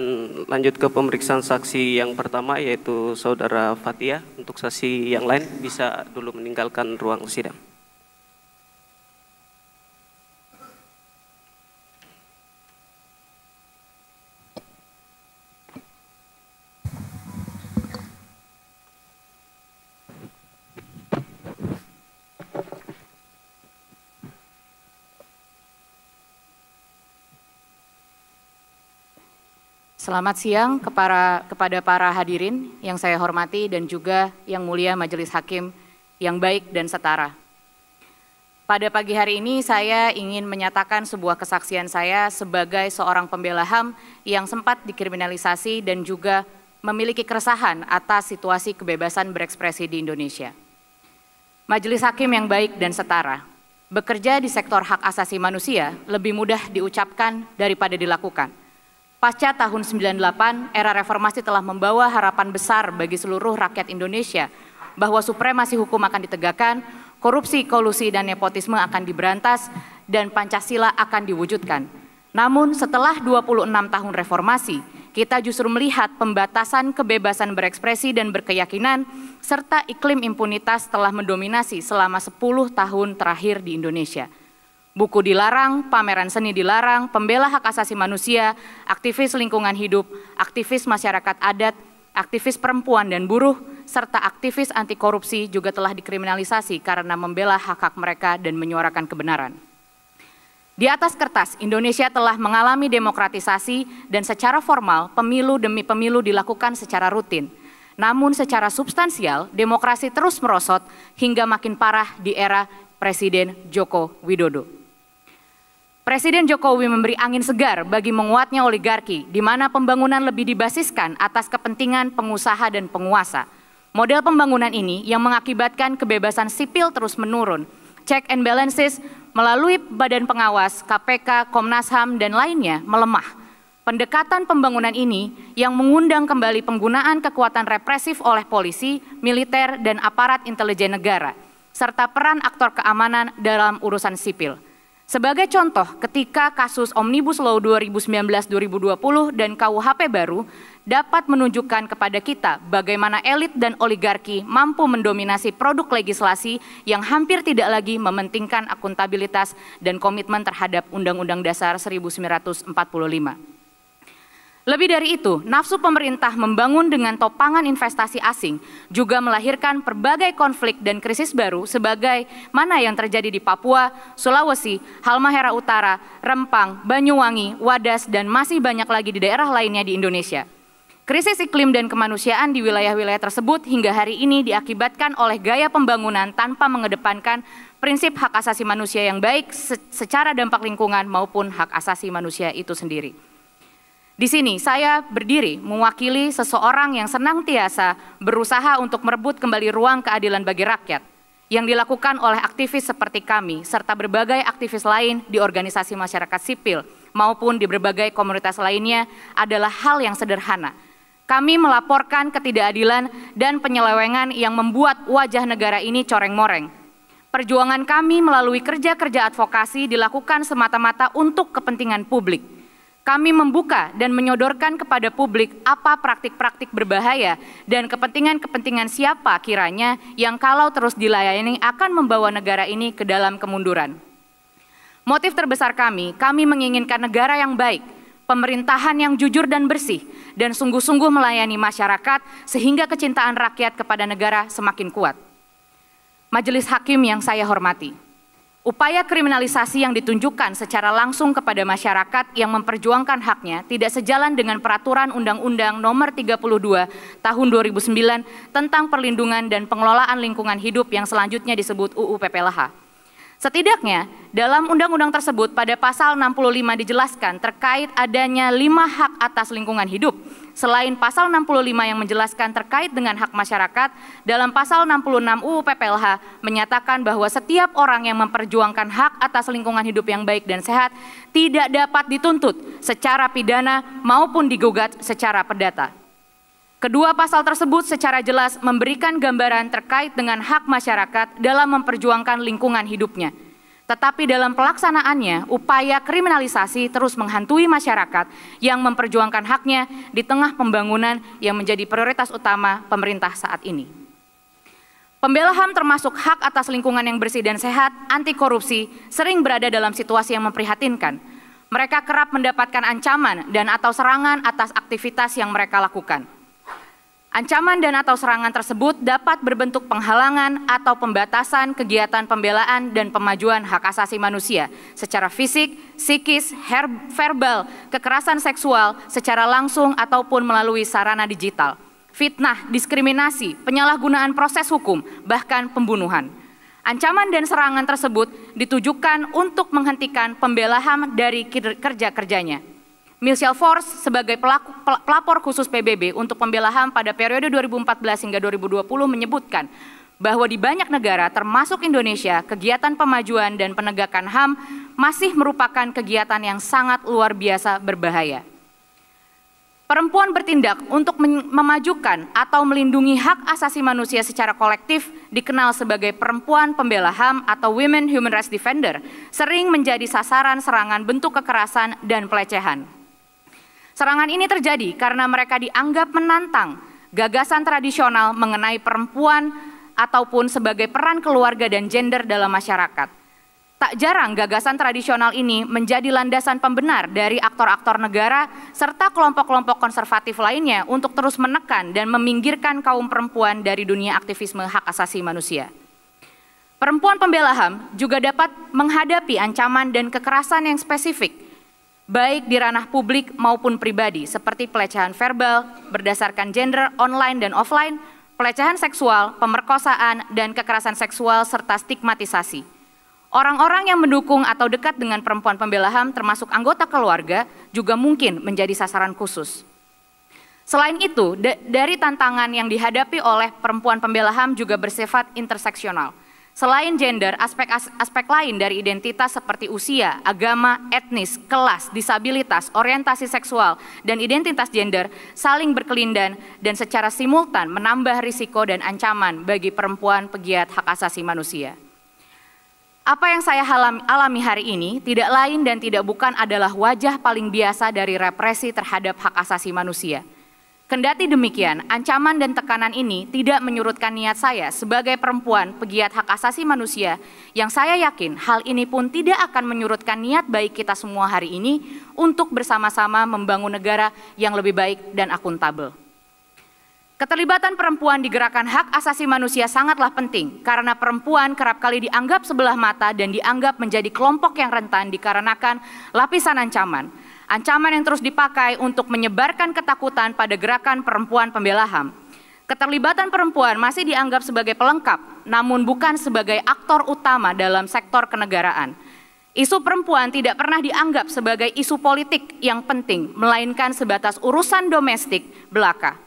[SPEAKER 11] lanjut ke pemeriksaan saksi yang pertama, yaitu Saudara Fathia. Untuk saksi yang lain bisa dulu meninggalkan ruang sidang.
[SPEAKER 10] Selamat siang kepada para hadirin yang saya hormati dan juga yang mulia Majelis Hakim yang baik dan setara. Pada pagi hari ini saya ingin menyatakan sebuah kesaksian saya sebagai seorang pembela HAM yang sempat dikriminalisasi dan juga memiliki keresahan atas situasi kebebasan berekspresi di Indonesia. Majelis Hakim yang baik dan setara, bekerja di sektor hak asasi manusia lebih mudah diucapkan daripada dilakukan. Pasca tahun 98, era reformasi telah membawa harapan besar bagi seluruh rakyat Indonesia bahwa supremasi hukum akan ditegakkan, korupsi, kolusi, dan nepotisme akan diberantas, dan Pancasila akan diwujudkan. Namun setelah 26 tahun reformasi, kita justru melihat pembatasan kebebasan berekspresi dan berkeyakinan, serta iklim impunitas telah mendominasi selama 10 tahun terakhir di Indonesia. Buku dilarang, pameran seni dilarang, pembela hak asasi manusia, aktivis lingkungan hidup, aktivis masyarakat adat, aktivis perempuan dan buruh, serta aktivis anti korupsi juga telah dikriminalisasi karena membela hak-hak mereka dan menyuarakan kebenaran. Di atas kertas, Indonesia telah mengalami demokratisasi dan secara formal pemilu demi pemilu dilakukan secara rutin. Namun secara substansial, demokrasi terus merosot hingga makin parah di era Presiden Joko Widodo. Presiden Jokowi memberi angin segar bagi menguatnya oligarki, di mana pembangunan lebih dibasiskan atas kepentingan pengusaha dan penguasa. Model pembangunan ini yang mengakibatkan kebebasan sipil terus menurun. Check and balances melalui Badan Pengawas, KPK, Komnas HAM, dan lainnya melemah. Pendekatan pembangunan ini yang mengundang kembali penggunaan kekuatan represif oleh polisi, militer, dan aparat intelijen negara, serta peran aktor keamanan dalam urusan sipil. Sebagai contoh, ketika kasus Omnibus Law 2019-2020 dan KUHP baru dapat menunjukkan kepada kita bagaimana elit dan oligarki mampu mendominasi produk legislasi yang hampir tidak lagi mementingkan akuntabilitas dan komitmen terhadap Undang-Undang Dasar 1945. Lebih dari itu, nafsu pemerintah membangun dengan topangan investasi asing juga melahirkan berbagai konflik dan krisis baru sebagai mana yang terjadi di Papua, Sulawesi, Halmahera Utara, Rempang, Banyuwangi, Wadas, dan masih banyak lagi di daerah lainnya di Indonesia. Krisis iklim dan kemanusiaan di wilayah-wilayah tersebut hingga hari ini diakibatkan oleh gaya pembangunan tanpa mengedepankan prinsip hak asasi manusia yang baik secara dampak lingkungan maupun hak asasi manusia itu sendiri. Di sini saya berdiri mewakili seseorang yang senantiasa berusaha untuk merebut kembali ruang keadilan bagi rakyat yang dilakukan oleh aktivis seperti kami serta berbagai aktivis lain di organisasi masyarakat sipil maupun di berbagai komunitas lainnya adalah hal yang sederhana. Kami melaporkan ketidakadilan dan penyelewengan yang membuat wajah negara ini coreng-moreng. Perjuangan kami melalui kerja-kerja advokasi dilakukan semata-mata untuk kepentingan publik. Kami membuka dan menyodorkan kepada publik apa praktik-praktik berbahaya dan kepentingan-kepentingan siapa kiranya yang kalau terus dilayani akan membawa negara ini ke dalam kemunduran. Motif terbesar kami menginginkan negara yang baik, pemerintahan yang jujur dan bersih, dan sungguh-sungguh melayani masyarakat sehingga kecintaan rakyat kepada negara semakin kuat. Majelis Hakim yang saya hormati, upaya kriminalisasi yang ditunjukkan secara langsung kepada masyarakat yang memperjuangkan haknya tidak sejalan dengan peraturan Undang-Undang Nomor 32 Tahun 2009 tentang perlindungan dan pengelolaan lingkungan hidup yang selanjutnya disebut UU PPLH. Setidaknya, dalam undang-undang tersebut pada pasal 65 dijelaskan terkait adanya 5 hak atas lingkungan hidup. Selain pasal 65 yang menjelaskan terkait dengan hak masyarakat, dalam pasal 66 UU PPLH menyatakan bahwa setiap orang yang memperjuangkan hak atas lingkungan hidup yang baik dan sehat tidak dapat dituntut secara pidana maupun digugat secara perdata. Kedua pasal tersebut secara jelas memberikan gambaran terkait dengan hak masyarakat dalam memperjuangkan lingkungan hidupnya. Tetapi dalam pelaksanaannya, upaya kriminalisasi terus menghantui masyarakat yang memperjuangkan haknya di tengah pembangunan yang menjadi prioritas utama pemerintah saat ini. Pembela HAM termasuk hak atas lingkungan yang bersih dan sehat, anti korupsi, sering berada dalam situasi yang memprihatinkan. Mereka kerap mendapatkan ancaman dan atau serangan atas aktivitas yang mereka lakukan. Ancaman dan atau serangan tersebut dapat berbentuk penghalangan atau pembatasan kegiatan pembelaan dan pemajuan hak asasi manusia secara fisik, psikis, verbal, kekerasan seksual secara langsung ataupun melalui sarana digital, fitnah, diskriminasi, penyalahgunaan proses hukum, bahkan pembunuhan. Ancaman dan serangan tersebut ditujukan untuk menghentikan pembela HAM dari kerja-kerjanya. Michelle Force sebagai pelapor khusus PBB untuk pembela HAM pada periode 2014 hingga 2020 menyebutkan bahwa di banyak negara termasuk Indonesia, kegiatan pemajuan dan penegakan HAM masih merupakan kegiatan yang sangat luar biasa berbahaya. Perempuan bertindak untuk memajukan atau melindungi hak asasi manusia secara kolektif dikenal sebagai perempuan pembela HAM atau Women Human Rights Defender, sering menjadi sasaran serangan bentuk kekerasan dan pelecehan. Serangan ini terjadi karena mereka dianggap menantang gagasan tradisional mengenai perempuan ataupun sebagai peran keluarga dan gender dalam masyarakat. Tak jarang gagasan tradisional ini menjadi landasan pembenar dari aktor-aktor negara serta kelompok-kelompok konservatif lainnya untuk terus menekan dan meminggirkan kaum perempuan dari dunia aktivisme hak asasi manusia. Perempuan pembela HAM juga dapat menghadapi ancaman dan kekerasan yang spesifik, baik di ranah publik maupun pribadi, seperti pelecehan verbal berdasarkan gender online dan offline, pelecehan seksual, pemerkosaan, dan kekerasan seksual serta stigmatisasi. Orang-orang yang mendukung atau dekat dengan perempuan pembela HAM termasuk anggota keluarga juga mungkin menjadi sasaran khusus. Selain itu, dari tantangan yang dihadapi oleh perempuan pembela HAM juga bersifat interseksional. Selain gender, aspek lain dari identitas seperti usia, agama, etnis, kelas, disabilitas, orientasi seksual, dan identitas gender saling berkelindan dan secara simultan menambah risiko dan ancaman bagi perempuan pegiat hak asasi manusia. Apa yang saya alami hari ini tidak lain dan tidak bukan adalah wajah paling biasa dari represi terhadap hak asasi manusia. Kendati demikian, ancaman dan tekanan ini tidak menyurutkan niat saya sebagai perempuan pegiat hak asasi manusia yang saya yakin hal ini pun tidak akan menyurutkan niat baik kita semua hari ini untuk bersama-sama membangun negara yang lebih baik dan akuntabel. Keterlibatan perempuan di gerakan hak asasi manusia sangatlah penting karena perempuan kerap kali dianggap sebelah mata dan dianggap menjadi kelompok yang rentan dikarenakan lapisan ancaman. Ancaman yang terus dipakai untuk menyebarkan ketakutan pada gerakan perempuan pembela HAM. Keterlibatan perempuan masih dianggap sebagai pelengkap, namun bukan sebagai aktor utama dalam sektor kenegaraan. Isu perempuan tidak pernah dianggap sebagai isu politik yang penting, melainkan sebatas urusan domestik belaka.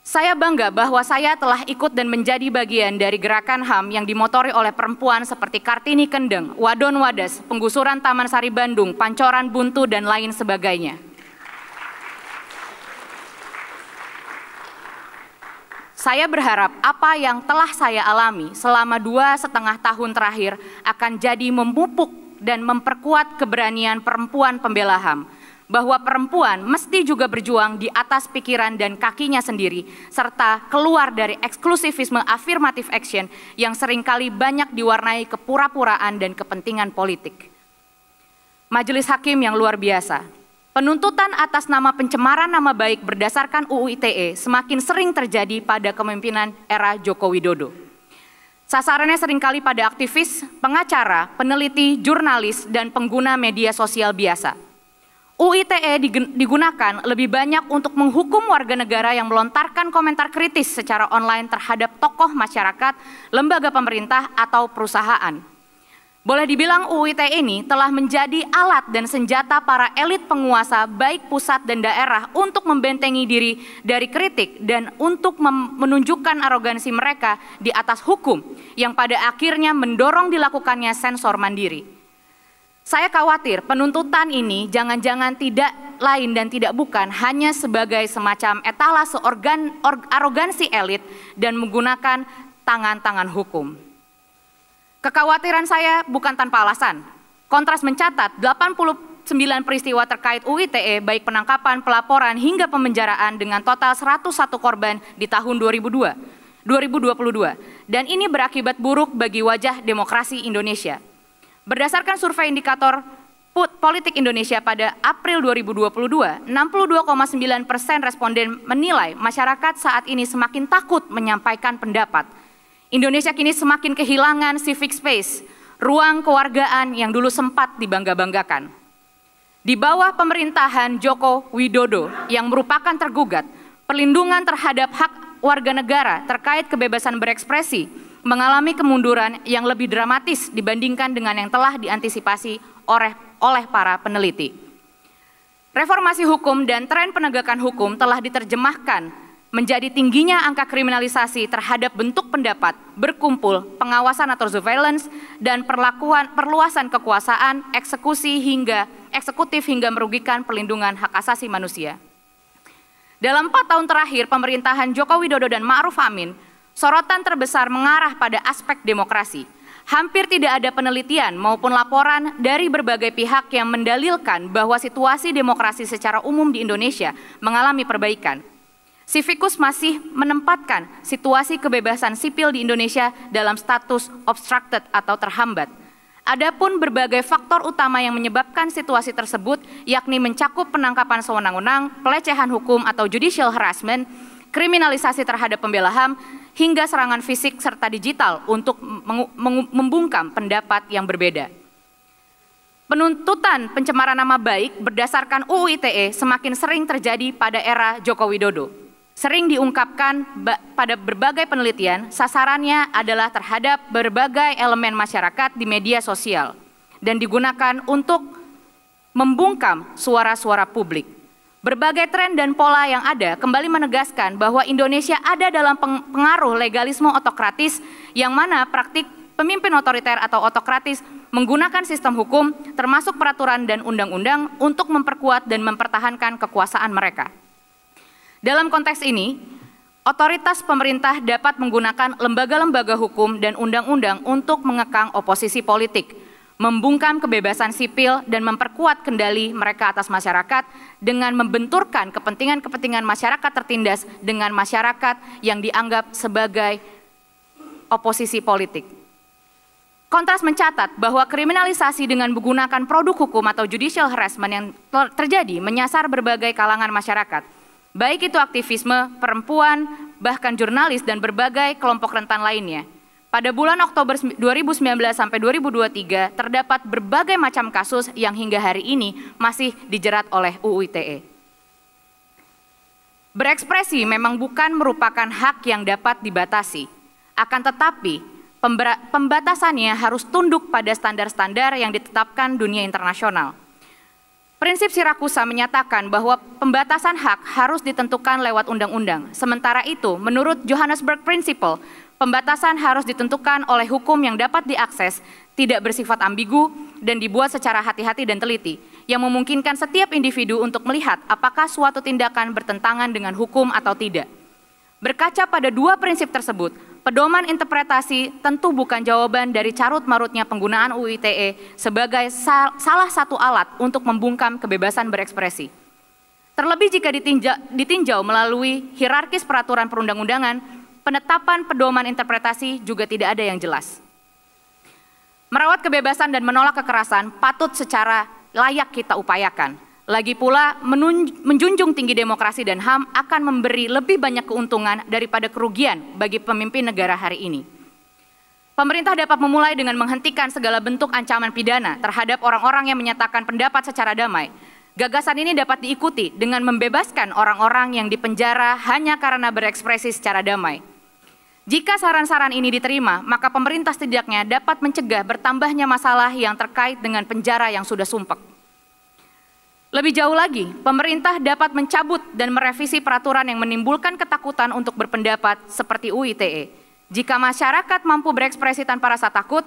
[SPEAKER 10] Saya bangga bahwa saya telah ikut dan menjadi bagian dari gerakan HAM yang dimotori oleh perempuan seperti Kartini Kendeng, Wadon Wadas, penggusuran Taman Sari Bandung, Pancoran Buntu, dan lain sebagainya. Saya berharap apa yang telah saya alami selama 2,5 tahun terakhir akan jadi memupuk dan memperkuat keberanian perempuan pembela HAM. Bahwa perempuan mesti juga berjuang di atas pikiran dan kakinya sendiri, serta keluar dari eksklusivisme affirmative action yang seringkali banyak diwarnai kepura-puraan dan kepentingan politik. Majelis Hakim yang luar biasa, penuntutan atas nama pencemaran nama baik berdasarkan UU ITE semakin sering terjadi pada kepemimpinan era Joko Widodo. Sasarannya seringkali pada aktivis, pengacara, peneliti, jurnalis, dan pengguna media sosial biasa. UU ITE digunakan lebih banyak untuk menghukum warga negara yang melontarkan komentar kritis secara online terhadap tokoh masyarakat, lembaga pemerintah, atau perusahaan. Boleh dibilang UU ITE ini telah menjadi alat dan senjata para elit penguasa baik pusat dan daerah untuk membentengi diri dari kritik dan untuk menunjukkan arogansi mereka di atas hukum yang pada akhirnya mendorong dilakukannya sensor mandiri. Saya khawatir penuntutan ini jangan-jangan tidak lain dan tidak bukan hanya sebagai semacam etalase arogansi elit dan menggunakan tangan-tangan hukum. Kekhawatiran saya bukan tanpa alasan. Kontras mencatat 89 peristiwa terkait UU ITE baik penangkapan, pelaporan hingga pemenjaraan dengan total 101 korban di tahun 2022 dan ini berakibat buruk bagi wajah demokrasi Indonesia. Berdasarkan survei indikator politik Indonesia pada April 2022, 62,9% responden menilai masyarakat saat ini semakin takut menyampaikan pendapat. Indonesia kini semakin kehilangan civic space, ruang kewargaan yang dulu sempat dibangga-banggakan. Di bawah pemerintahan Joko Widodo yang merupakan tergugat, perlindungan terhadap hak warga negara terkait kebebasan berekspresi mengalami kemunduran yang lebih dramatis dibandingkan dengan yang telah diantisipasi oleh para peneliti. Reformasi hukum dan tren penegakan hukum telah diterjemahkan menjadi tingginya angka kriminalisasi terhadap bentuk pendapat, berkumpul, pengawasan atau surveillance, dan perluasan kekuasaan, eksekutif hingga merugikan perlindungan hak asasi manusia. Dalam 4 tahun terakhir pemerintahan Joko Widodo dan Ma'ruf Amin, sorotan terbesar mengarah pada aspek demokrasi. Hampir tidak ada penelitian maupun laporan dari berbagai pihak yang mendalilkan bahwa situasi demokrasi secara umum di Indonesia mengalami perbaikan. Civicus masih menempatkan situasi kebebasan sipil di Indonesia dalam status obstructed atau terhambat. Adapun berbagai faktor utama yang menyebabkan situasi tersebut yakni mencakup penangkapan sewenang-wenang, pelecehan hukum atau judicial harassment, kriminalisasi terhadap pembela HAM, hingga serangan fisik serta digital untuk membungkam pendapat yang berbeda. Penuntutan pencemaran nama baik berdasarkan UU ITE semakin sering terjadi pada era Joko Widodo. Sering diungkapkan pada berbagai penelitian, sasarannya adalah terhadap berbagai elemen masyarakat di media sosial dan digunakan untuk membungkam suara-suara publik. Berbagai tren dan pola yang ada kembali menegaskan bahwa Indonesia ada dalam pengaruh legalisme otokratis yang mana praktik pemimpin otoriter atau otokratis menggunakan sistem hukum termasuk peraturan dan undang-undang untuk memperkuat dan mempertahankan kekuasaan mereka. Dalam konteks ini, otoritas pemerintah dapat menggunakan lembaga-lembaga hukum dan undang-undang untuk mengekang oposisi politik, membungkam kebebasan sipil dan memperkuat kendali mereka atas masyarakat dengan membenturkan kepentingan-kepentingan masyarakat tertindas dengan masyarakat yang dianggap sebagai oposisi politik. Kontras mencatat bahwa kriminalisasi dengan menggunakan produk hukum atau judicial harassment yang terjadi menyasar berbagai kalangan masyarakat. Baik itu aktivisme, perempuan, bahkan jurnalis dan berbagai kelompok rentan lainnya. Pada bulan Oktober 2019 sampai 2023 terdapat berbagai macam kasus yang hingga hari ini masih dijerat oleh UU ITE. Berekspresi memang bukan merupakan hak yang dapat dibatasi. Akan tetapi, pembatasannya harus tunduk pada standar-standar yang ditetapkan dunia internasional. Prinsip Sirakusa menyatakan bahwa pembatasan hak harus ditentukan lewat undang-undang. Sementara itu, menurut Johannesburg Principle, pembatasan harus ditentukan oleh hukum yang dapat diakses, tidak bersifat ambigu, dan dibuat secara hati-hati dan teliti, yang memungkinkan setiap individu untuk melihat apakah suatu tindakan bertentangan dengan hukum atau tidak. Berkaca pada dua prinsip tersebut, pedoman interpretasi tentu bukan jawaban dari carut-marutnya penggunaan UU ITE sebagai salah satu alat untuk membungkam kebebasan berekspresi. Terlebih jika ditinjau melalui hierarkis peraturan perundang-undangan, penetapan pedoman interpretasi juga tidak ada yang jelas. Merawat kebebasan dan menolak kekerasan patut secara layak kita upayakan. Lagi pula, menjunjung tinggi demokrasi dan HAM akan memberi lebih banyak keuntungan daripada kerugian bagi pemimpin negara hari ini. Pemerintah dapat memulai dengan menghentikan segala bentuk ancaman pidana terhadap orang-orang yang menyatakan pendapat secara damai. Gagasan ini dapat diikuti dengan membebaskan orang-orang yang dipenjara hanya karena berekspresi secara damai. Jika saran-saran ini diterima, maka pemerintah setidaknya dapat mencegah bertambahnya masalah yang terkait dengan penjara yang sudah sumpek. Lebih jauh lagi, pemerintah dapat mencabut dan merevisi peraturan yang menimbulkan ketakutan untuk berpendapat seperti UU ITE. Jika masyarakat mampu berekspresi tanpa rasa takut,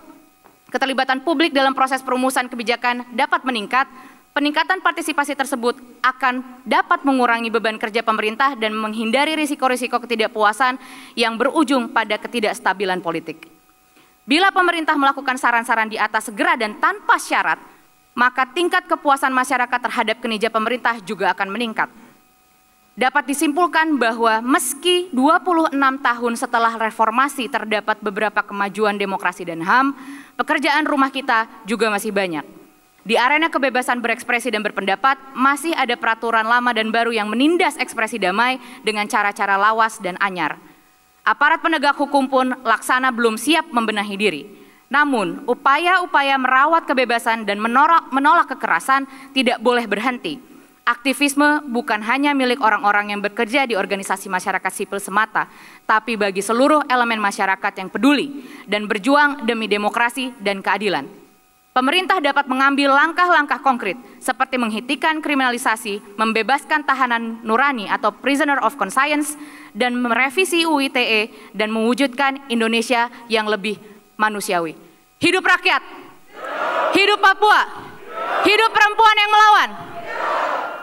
[SPEAKER 10] keterlibatan publik dalam proses perumusan kebijakan dapat meningkat. Peningkatan partisipasi tersebut akan dapat mengurangi beban kerja pemerintah dan menghindari risiko-risiko ketidakpuasan yang berujung pada ketidakstabilan politik. Bila pemerintah melakukan saran-saran di atas segera dan tanpa syarat, maka tingkat kepuasan masyarakat terhadap kinerja pemerintah juga akan meningkat. Dapat disimpulkan bahwa meski 26 tahun setelah reformasi terdapat beberapa kemajuan demokrasi dan HAM, pekerjaan rumah kita juga masih banyak. Di arena kebebasan berekspresi dan berpendapat, masih ada peraturan lama dan baru yang menindas ekspresi damai dengan cara-cara lawas dan anyar. Aparat penegak hukum pun laksana belum siap membenahi diri. Namun, upaya-upaya merawat kebebasan dan menolak kekerasan tidak boleh berhenti. Aktivisme bukan hanya milik orang-orang yang bekerja di organisasi masyarakat sipil semata, tapi bagi seluruh elemen masyarakat yang peduli dan berjuang demi demokrasi dan keadilan. Pemerintah dapat mengambil langkah-langkah konkret seperti menghentikan kriminalisasi, membebaskan tahanan nurani atau prisoner of conscience, dan merevisi UU ITE dan mewujudkan Indonesia yang lebih manusiawi. Hidup rakyat! Hidup Papua! Hidup perempuan yang melawan!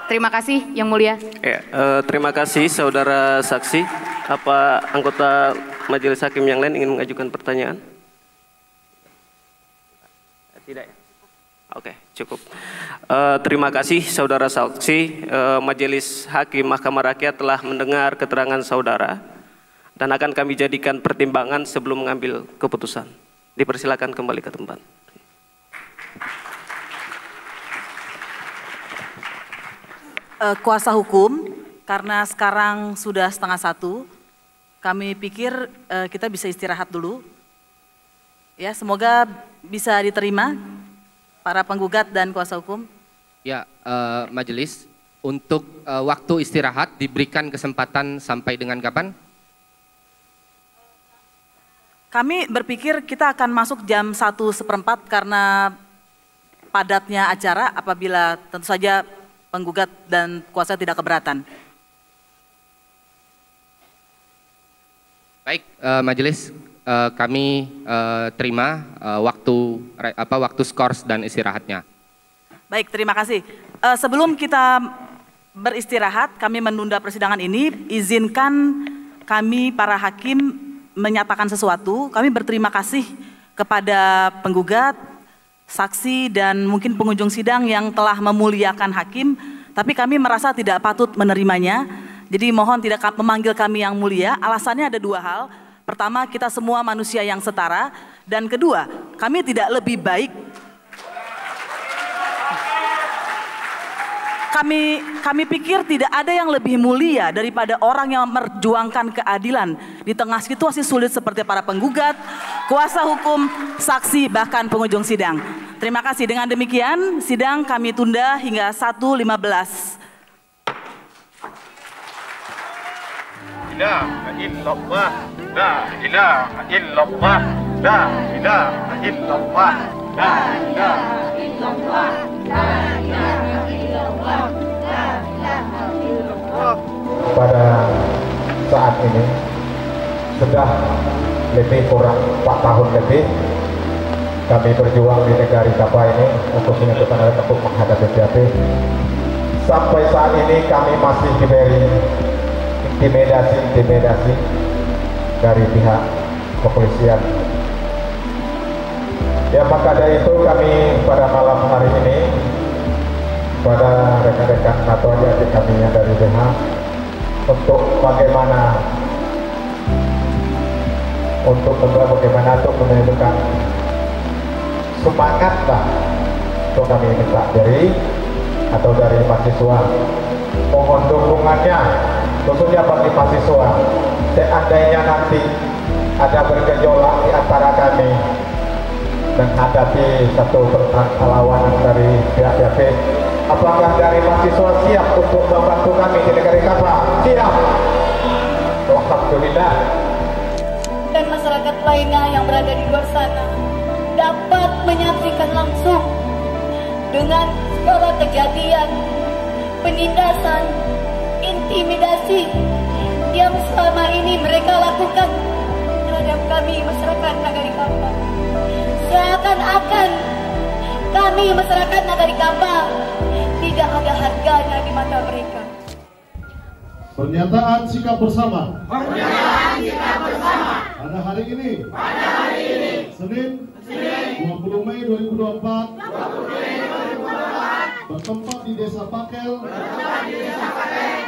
[SPEAKER 10] Terima kasih, Yang Mulia.
[SPEAKER 11] Ya, terima kasih saudara saksi. Apa anggota Majelis Hakim yang lain ingin mengajukan pertanyaan? Tidak ya? Oke, cukup. Terima kasih saudara saksi. Majelis Hakim Mahkamah Rakyat telah mendengar keterangan saudara dan akan kami jadikan pertimbangan sebelum mengambil keputusan. Dipersilakan kembali ke tempat.
[SPEAKER 12] Kuasa hukum, karena sekarang sudah 12:30, kami pikir kita bisa istirahat dulu. Ya, semoga bisa diterima para penggugat dan kuasa hukum.
[SPEAKER 3] Ya, majelis, untuk waktu istirahat diberikan kesempatan sampai dengan kapan?
[SPEAKER 12] Kami berpikir kita akan masuk jam 1:15 karena padatnya acara apabila tentu saja penggugat dan kuasa tidak keberatan.
[SPEAKER 3] Baik, majelis. Kami terima waktu skors dan istirahatnya.
[SPEAKER 12] Baik, terima kasih. Sebelum kita beristirahat, kami menunda persidangan ini. Izinkan kami para hakim menyatakan sesuatu. Kami berterima kasih kepada penggugat, saksi, dan mungkin pengunjung sidang yang telah memuliakan hakim. Tapi kami merasa tidak patut menerimanya. Jadi mohon tidak memanggil kami yang mulia. Alasannya ada dua hal. Pertama, kita semua manusia yang setara, dan kedua, kami tidak lebih baik. Kami pikir tidak ada yang lebih mulia daripada orang yang memperjuangkan keadilan di tengah situasi sulit seperti para penggugat, kuasa hukum, saksi, bahkan pengunjung sidang. Terima kasih. Dengan demikian, sidang kami tunda hingga 1:15.
[SPEAKER 13] La ilaha illallah, la ilaha illallah, la ilaha illallah, la ilaha illallah, la ilaha illallah, la ilaha illallah. Pada saat ini sudah lebih kurang 4 tahun lebih kami berjuang di negara kita ini untuk menyatukan alat untuk menghadapi PHP. Sampai saat ini kami masih diberi intimidasi dari pihak kepolisian. Ya, maka dari itu kami pada malam hari ini pada rekan-rekan atau adik-adik kami yang dari BH untuk bagaimana untuk menunjukkan semangat lah untuk kami minta dari atau dari mahasiswa, mohon dukungannya khususnya bagi mahasiswa. Seandainya nanti ada bergejolak di antara kami menghadapi satu perlawanan dari pihak PHP, apakah dari mahasiswa siap untuk membantu kami di negara kita? Siap. Alhamdulillah.
[SPEAKER 14] masyarakat lainnya yang berada di luar sana dapat menyaksikan langsung dengan segala kejadian, penindasan, intimidasi yang selama ini mereka lakukan terhadap kami masyarakat Nagari Kamba. Seakan-akan kami masyarakat Nagari Kamba tidak ada harganya di mata mereka.
[SPEAKER 15] Pernyataan sikap bersama.
[SPEAKER 13] Pernyataan sikap bersama.
[SPEAKER 15] Pada hari ini. Senin 20 Mei 2024. Bertempat di Desa Pakel.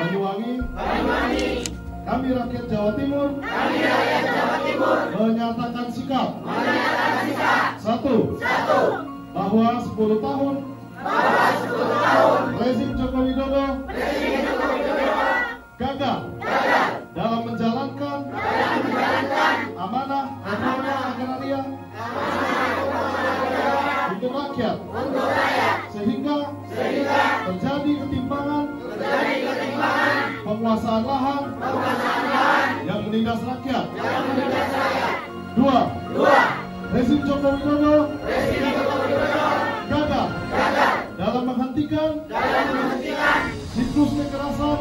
[SPEAKER 15] Banyuwangi. Kami rakyat Jawa Timur. Menyatakan sikap. Satu. Bahwa 10 tahun. Rezim Joko Widodo gagal dalam menjalankan amanah reforma agraria untuk rakyat, sehingga terjadi ketimpangan penguasaan lahan yang menindas rakyat. Dua, rezim Joko Widodo gagal dalam menghentikan siklus kekerasan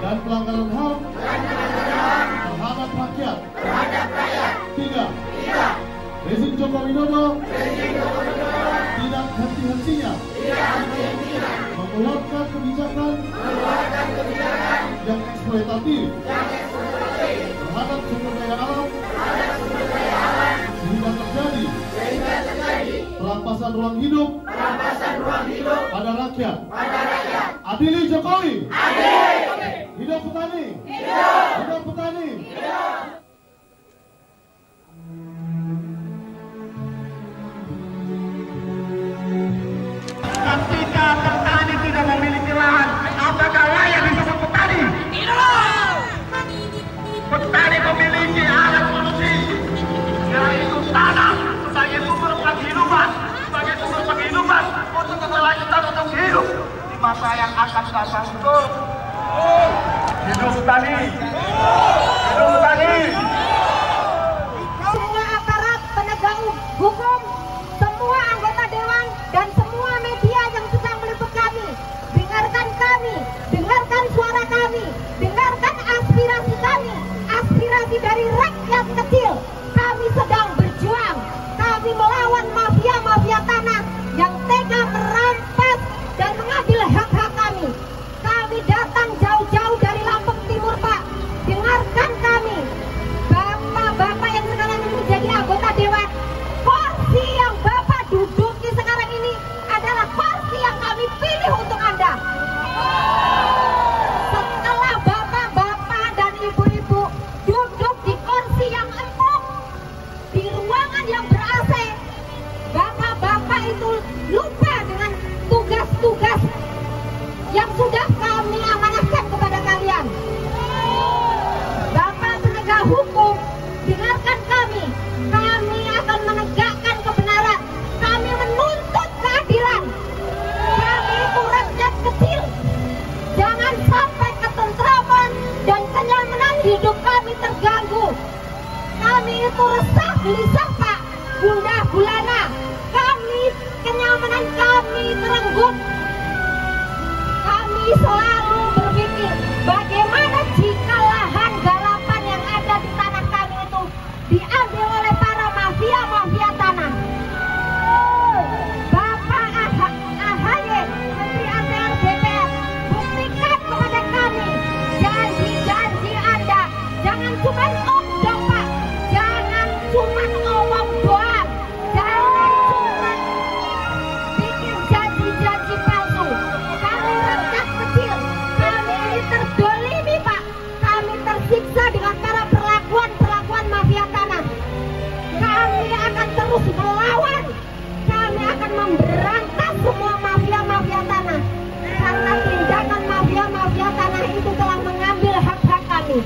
[SPEAKER 15] dan pelanggaran HAM terhadap rakyat. Tiga, rezim Joko Widodo tidak henti-hentinya mengeluarkan kebijakan yang eksploitatif terhadap sumber daya alam, sehingga terjadi perampasan ruang hidup pada rakyat. Adili Jokowi. Hidup petani. Hidup petani.
[SPEAKER 13] Ketika petani tidak memiliki lahan, apakah layak disebut petani? Tidak. Petani memiliki alat produksi, yaitu tanah sebagai sumber penghidupan, untuk keberlanjutan untuk hidup di masa yang akan datang. Hidup petani. Hidup petani.
[SPEAKER 16] Semua aparat penegak hukum, semua anggota dewan dan semua media yang sedang meliput kami, dengarkan suara kami, dengarkan aspirasi kami, aspirasi dari rakyat kecil. Kami sedang berjuang, kami melawan mafia-mafia tanah yang tega merampas dan mengambil hak-hak kami. Kami datang jauh-jauh dari Lampung Timur, Pak. Dengarkan kami, bapak-bapak yang sekarang ini menjadi anggota dewan. Kursi yang bapak duduki sekarang ini adalah kursi yang kami pilih untuk Anda. Setelah bapak-bapak dan ibu-ibu duduk di kursi yang empuk, di ruangan yang ber-AC, bapak-bapak itu lupa dengan tugas-tugas yang sudah kami amanahkan kepada kalian. Bapak penegak hukum, dengarkan kami. Kami akan menegakkan kebenaran. Kami menuntut keadilan. Kami itu rakyat kecil. Jangan sampai ketentraman dan kenyamanan hidup kami terganggu. Kami itu resah, gelisah, Pak. Gundah gulana. Kami, kenyamanan kami terenggut. Kami selalu berpikir bagaimana jika lahan garapan yang ada di tanah kami itu diambil oleh para mafia-mafia tanah. Bapak AHY, Menteri ATR BPR, buktikan kepada kami janji-janji Anda. Jangan cuma omong, Pak. Jangan cuma ngomong doang. Jangan cuma bikin janji-janji palsu. Kami rakyat kecil, kami ini terdolimi, Pak. Kami tersiksa dengan para perlakuan mafia tanah. Kami akan terus melawan. Kami akan memberantas semua mafia-mafia tanah. Karena tindakan mafia-mafia tanah itu telah mengambil hak-hak kami.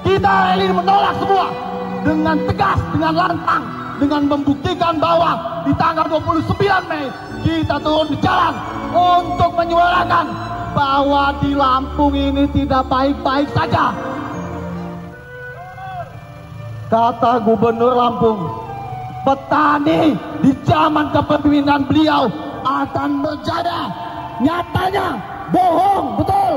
[SPEAKER 17] Kita ini menolak semua dengan tegas, dengan lantang, dengan membuktikan bahwa di tanggal 29 Mei kita turun di jalan untuk menyuarakan bahwa di Lampung ini tidak baik-baik saja. kata Gubernur Lampung, petani di zaman kepemimpinan beliau akan berjaya. Nyatanya bohong, betul.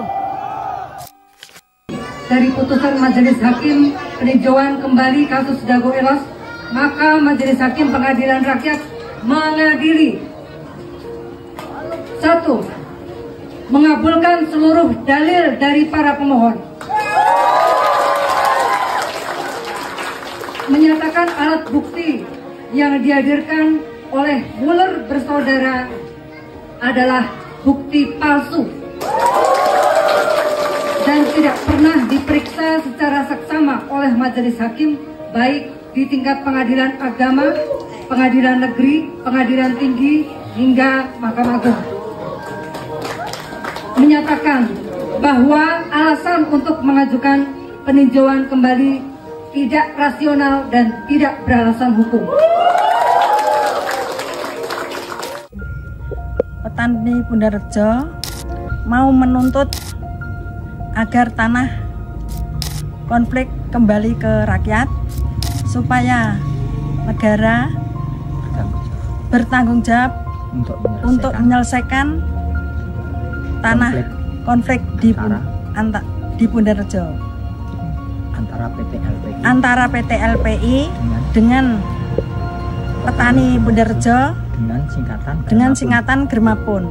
[SPEAKER 18] Dari putusan Majelis Hakim peninjauan kembali kasus Dago Eros, maka Majelis Hakim Pengadilan Rakyat mengadili 1. Mengabulkan seluruh dalil dari para pemohon. Menyatakan alat bukti yang dihadirkan oleh Muller bersaudara adalah bukti palsu dan tidak pernah diperiksa secara seksama oleh Majelis Hakim, baik di tingkat pengadilan agama, pengadilan negeri, pengadilan tinggi, hingga Mahkamah Agung. Menyatakan bahwa alasan untuk mengajukan peninjauan kembali tidak rasional dan tidak beralasan hukum.
[SPEAKER 19] Petani Bunda Rejo mau menuntut agar tanah konflik kembali ke rakyat supaya negara bertanggung jawab untuk menyelesaikan tanah konflik di Bunda Rejo antara PT LPI dengan petani Bunda Rejo dengan singkatan Germapun.